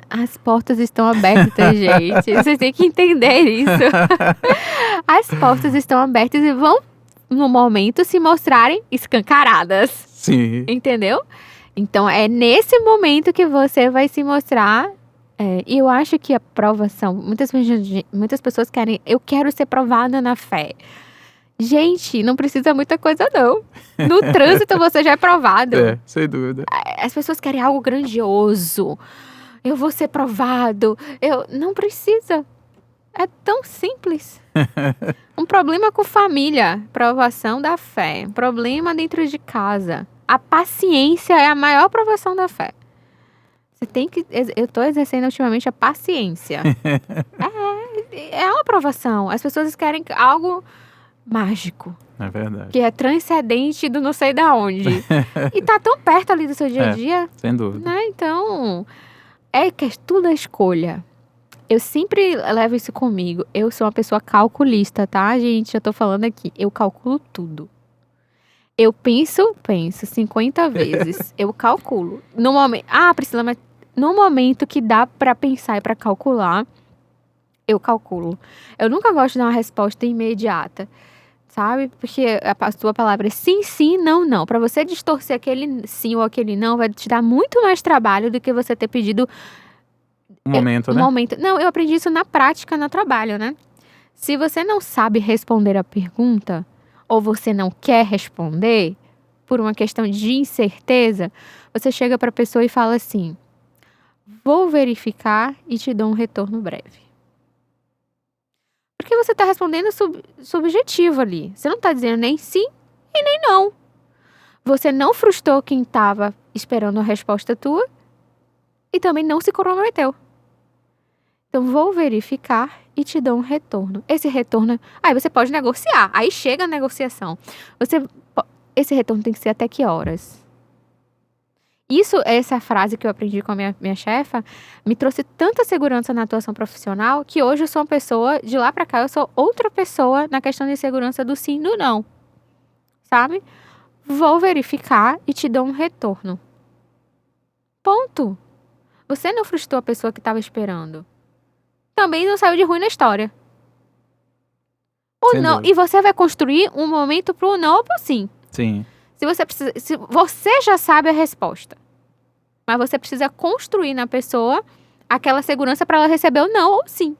As portas estão abertas, gente. Vocês têm que entender isso. As portas estão abertas e vão, no momento, se mostrarem escancaradas. Sim. Entendeu? Então, é nesse momento que você vai se mostrar. E eu acho que a provação... Muitas pessoas querem... Eu quero ser provada na fé. Gente, não precisa muita coisa, não. No trânsito, você já é provado. Sem dúvida. As pessoas querem algo grandioso. Eu vou ser provado. Não precisa. É tão simples. Um problema com família. Provação da fé. Problema dentro de casa. A paciência é a maior provação da fé. Você tem que... Eu tô exercendo ultimamente a paciência. É uma provação. As pessoas querem algo mágico. É verdade. Que é transcendente do não sei da onde. E tá tão perto ali do seu dia a dia. Sem dúvida. Né? Então, tudo é escolha. Eu sempre levo isso comigo. Eu sou uma pessoa calculista, tá, gente? Eu tô falando aqui. Eu calculo tudo. Eu penso 50 vezes. Eu calculo. No momento... Priscila, mas no momento que dá pra pensar e pra calcular, eu calculo. Eu nunca gosto de dar uma resposta imediata, sabe? Porque a sua palavra é sim, sim, não, não. Pra você distorcer aquele sim ou aquele não, vai te dar muito mais trabalho do que você ter pedido... Um momento. Não, eu aprendi isso na prática, no trabalho, né? Se você não sabe responder a pergunta, ou você não quer responder, por uma questão de incerteza, você chega para a pessoa e fala assim, vou verificar e te dou um retorno breve. Porque você está respondendo subjetivo ali. Você não está dizendo nem sim e nem não. Você não frustrou quem estava esperando a resposta tua e também não se comprometeu. Então, vou verificar e te dou um retorno. Esse retorno... Aí você pode negociar. Aí chega a negociação. Esse retorno tem que ser até que horas? Essa frase que eu aprendi com a minha chefa, me trouxe tanta segurança na atuação profissional, que hoje eu sou uma pessoa, de lá pra cá, eu sou outra pessoa na questão de segurança do sim e do não. Sabe? Vou verificar e te dou um retorno. Ponto. Você não frustrou a pessoa que estava esperando. Também não saiu de ruim na história. O não, e você vai construir um momento pro não ou pro sim. Sim. Se você já sabe a resposta, mas você precisa construir na pessoa aquela segurança para ela receber o não ou sim.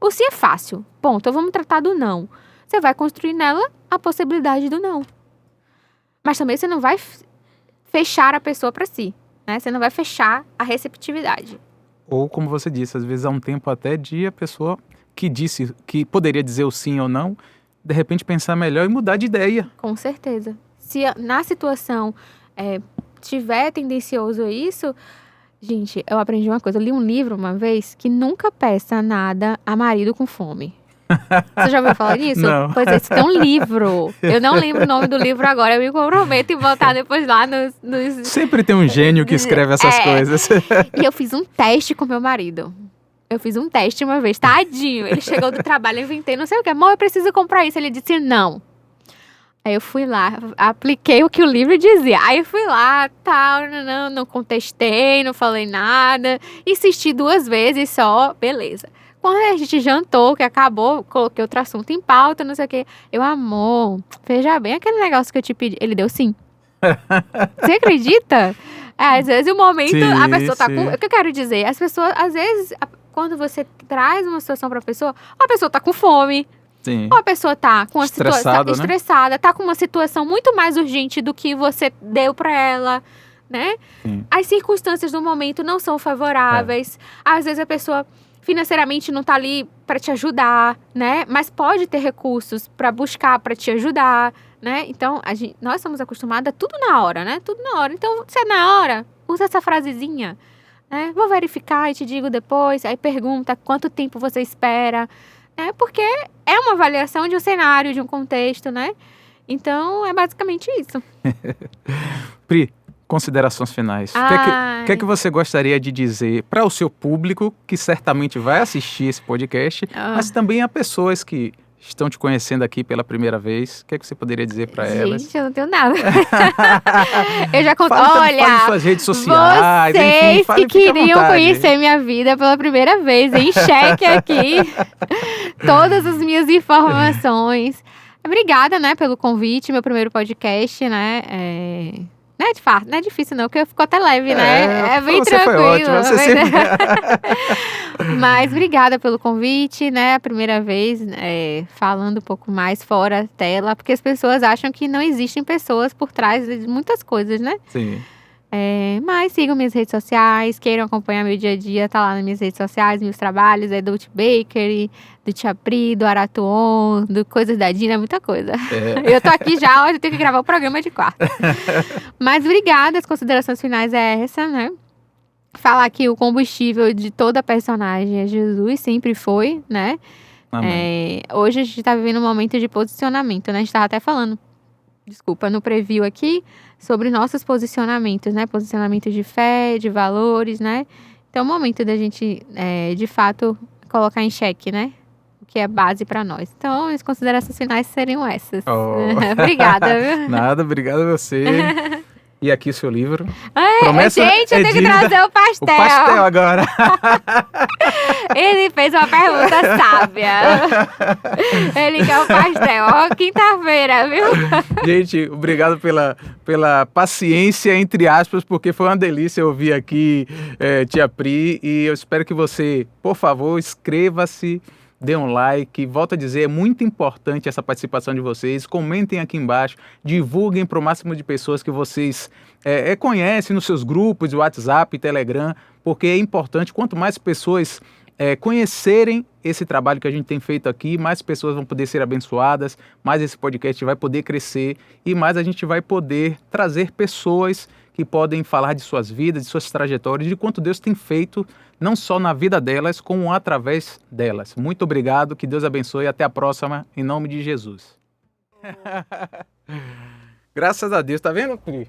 O sim é fácil. Ponto. Então vamos tratar do não. Você vai construir nela a possibilidade do não. Mas também você não vai fechar a pessoa para si, né? Você não vai fechar a receptividade. Ou, como você disse, às vezes há um tempo até de a pessoa que disse que poderia dizer o sim ou não, de repente pensar melhor e mudar de ideia. Com certeza. Se na situação tiver tendencioso a isso, gente, eu aprendi uma coisa. Eu li um livro uma vez que nunca peça nada a marido com fome. Você já ouviu falar nisso? Não. Pois é, isso é um livro. Eu não lembro o nome do livro agora. Eu me comprometo em botar depois lá nos... Sempre tem um gênio que escreve essas coisas. E eu fiz um teste com meu marido. Eu fiz um teste uma vez, tadinho. Ele chegou do trabalho, eu inventei, não sei o que. Amor, eu preciso comprar isso. Ele disse não. Aí eu fui lá, apliquei o que o livro dizia. Aí eu fui lá, tal, não contestei, não falei nada. Insisti 2 vezes só, beleza. Quando a gente jantou, que acabou, coloquei outro assunto em pauta, não sei o quê. Eu, amor, veja bem aquele negócio que eu te pedi. Ele deu sim. Você acredita? Às vezes o momento, Sim, a pessoa tá sim. com... O que eu quero dizer? As pessoas, às vezes, quando você traz uma situação pra pessoa, a pessoa tá com fome. Sim. Ou a pessoa tá com uma situação Estressada, né? estressada, tá com uma situação muito mais urgente do que você deu pra ela, né? Sim. As circunstâncias do momento não são favoráveis. Às vezes a pessoa financeiramente não tá ali pra te ajudar, né? Mas pode ter recursos pra buscar, pra te ajudar, né? Então, nós somos acostumados a tudo na hora, né? Tudo na hora. Então, se é na hora, usa essa frasezinha, né? Vou verificar e te digo depois. Aí pergunta quanto tempo você espera, né? Porque é uma avaliação de um cenário, de um contexto, né? Então, é basicamente isso. Pri, considerações finais. O que é que você gostaria de dizer para o seu público, que certamente vai assistir esse podcast, mas também a pessoas que estão te conhecendo aqui pela primeira vez? O que é que você poderia dizer para elas? Gente, eu não tenho nada. Eu já contei. Fale Olha, suas redes sociais, vocês enfim, fale, que fique à queriam vontade. conhecer minha vida pela primeira vez, em xeque aqui, todas as minhas informações. Obrigada, né, pelo convite, meu primeiro podcast, né, Não é de fato, não é difícil não, porque ficou até leve, né? É bem você tranquilo. Foi ótimo, você sempre... Mas obrigada pelo convite, né? A primeira vez falando um pouco mais fora da tela, porque as pessoas acham que não existem pessoas por trás de muitas coisas, né? Sim. Mas sigam minhas redes sociais, queiram acompanhar meu dia a dia, tá lá nas minhas redes sociais, meus trabalhos, do Bakery, do Tia Pri, do Aratuon, do Coisas da Dina, muita coisa. Eu tô aqui já, hoje eu tenho que gravar o programa de quarta. Mas obrigada, as considerações finais é essa, né? Falar que o combustível de toda personagem é Jesus, sempre foi, né? Amém. Hoje a gente tá vivendo um momento de posicionamento, né? A gente tava até falando, no preview aqui, sobre nossos posicionamentos, né? Posicionamento de fé, de valores, né? Então é o momento da gente, de fato, colocar em xeque, né? O que é base para nós. Então, as considerações finais seriam essas. Obrigada, viu? Nada, obrigado a você. E aqui o seu livro. Promessa gente, eu tenho que trazer o pastel. O pastel agora. Ele fez uma pergunta sábia. Ele quer o pastel. Ó, quinta-feira, viu? Gente, obrigado pela paciência, entre aspas, porque foi uma delícia ouvir aqui Tia Pri. E eu espero que você, por favor, inscreva-se, dê um like. Volto a dizer, é muito importante essa participação de vocês. Comentem aqui embaixo, divulguem para o máximo de pessoas que vocês conhecem nos seus grupos, WhatsApp, Telegram, porque é importante, quanto mais pessoas conhecerem esse trabalho que a gente tem feito aqui, mais pessoas vão poder ser abençoadas, mais esse podcast vai poder crescer e mais a gente vai poder trazer pessoas que podem falar de suas vidas, de suas trajetórias, de quanto Deus tem feito, não só na vida delas, como através delas. Muito obrigado, que Deus abençoe e até a próxima, em nome de Jesus. Graças a Deus, tá vendo, Pri?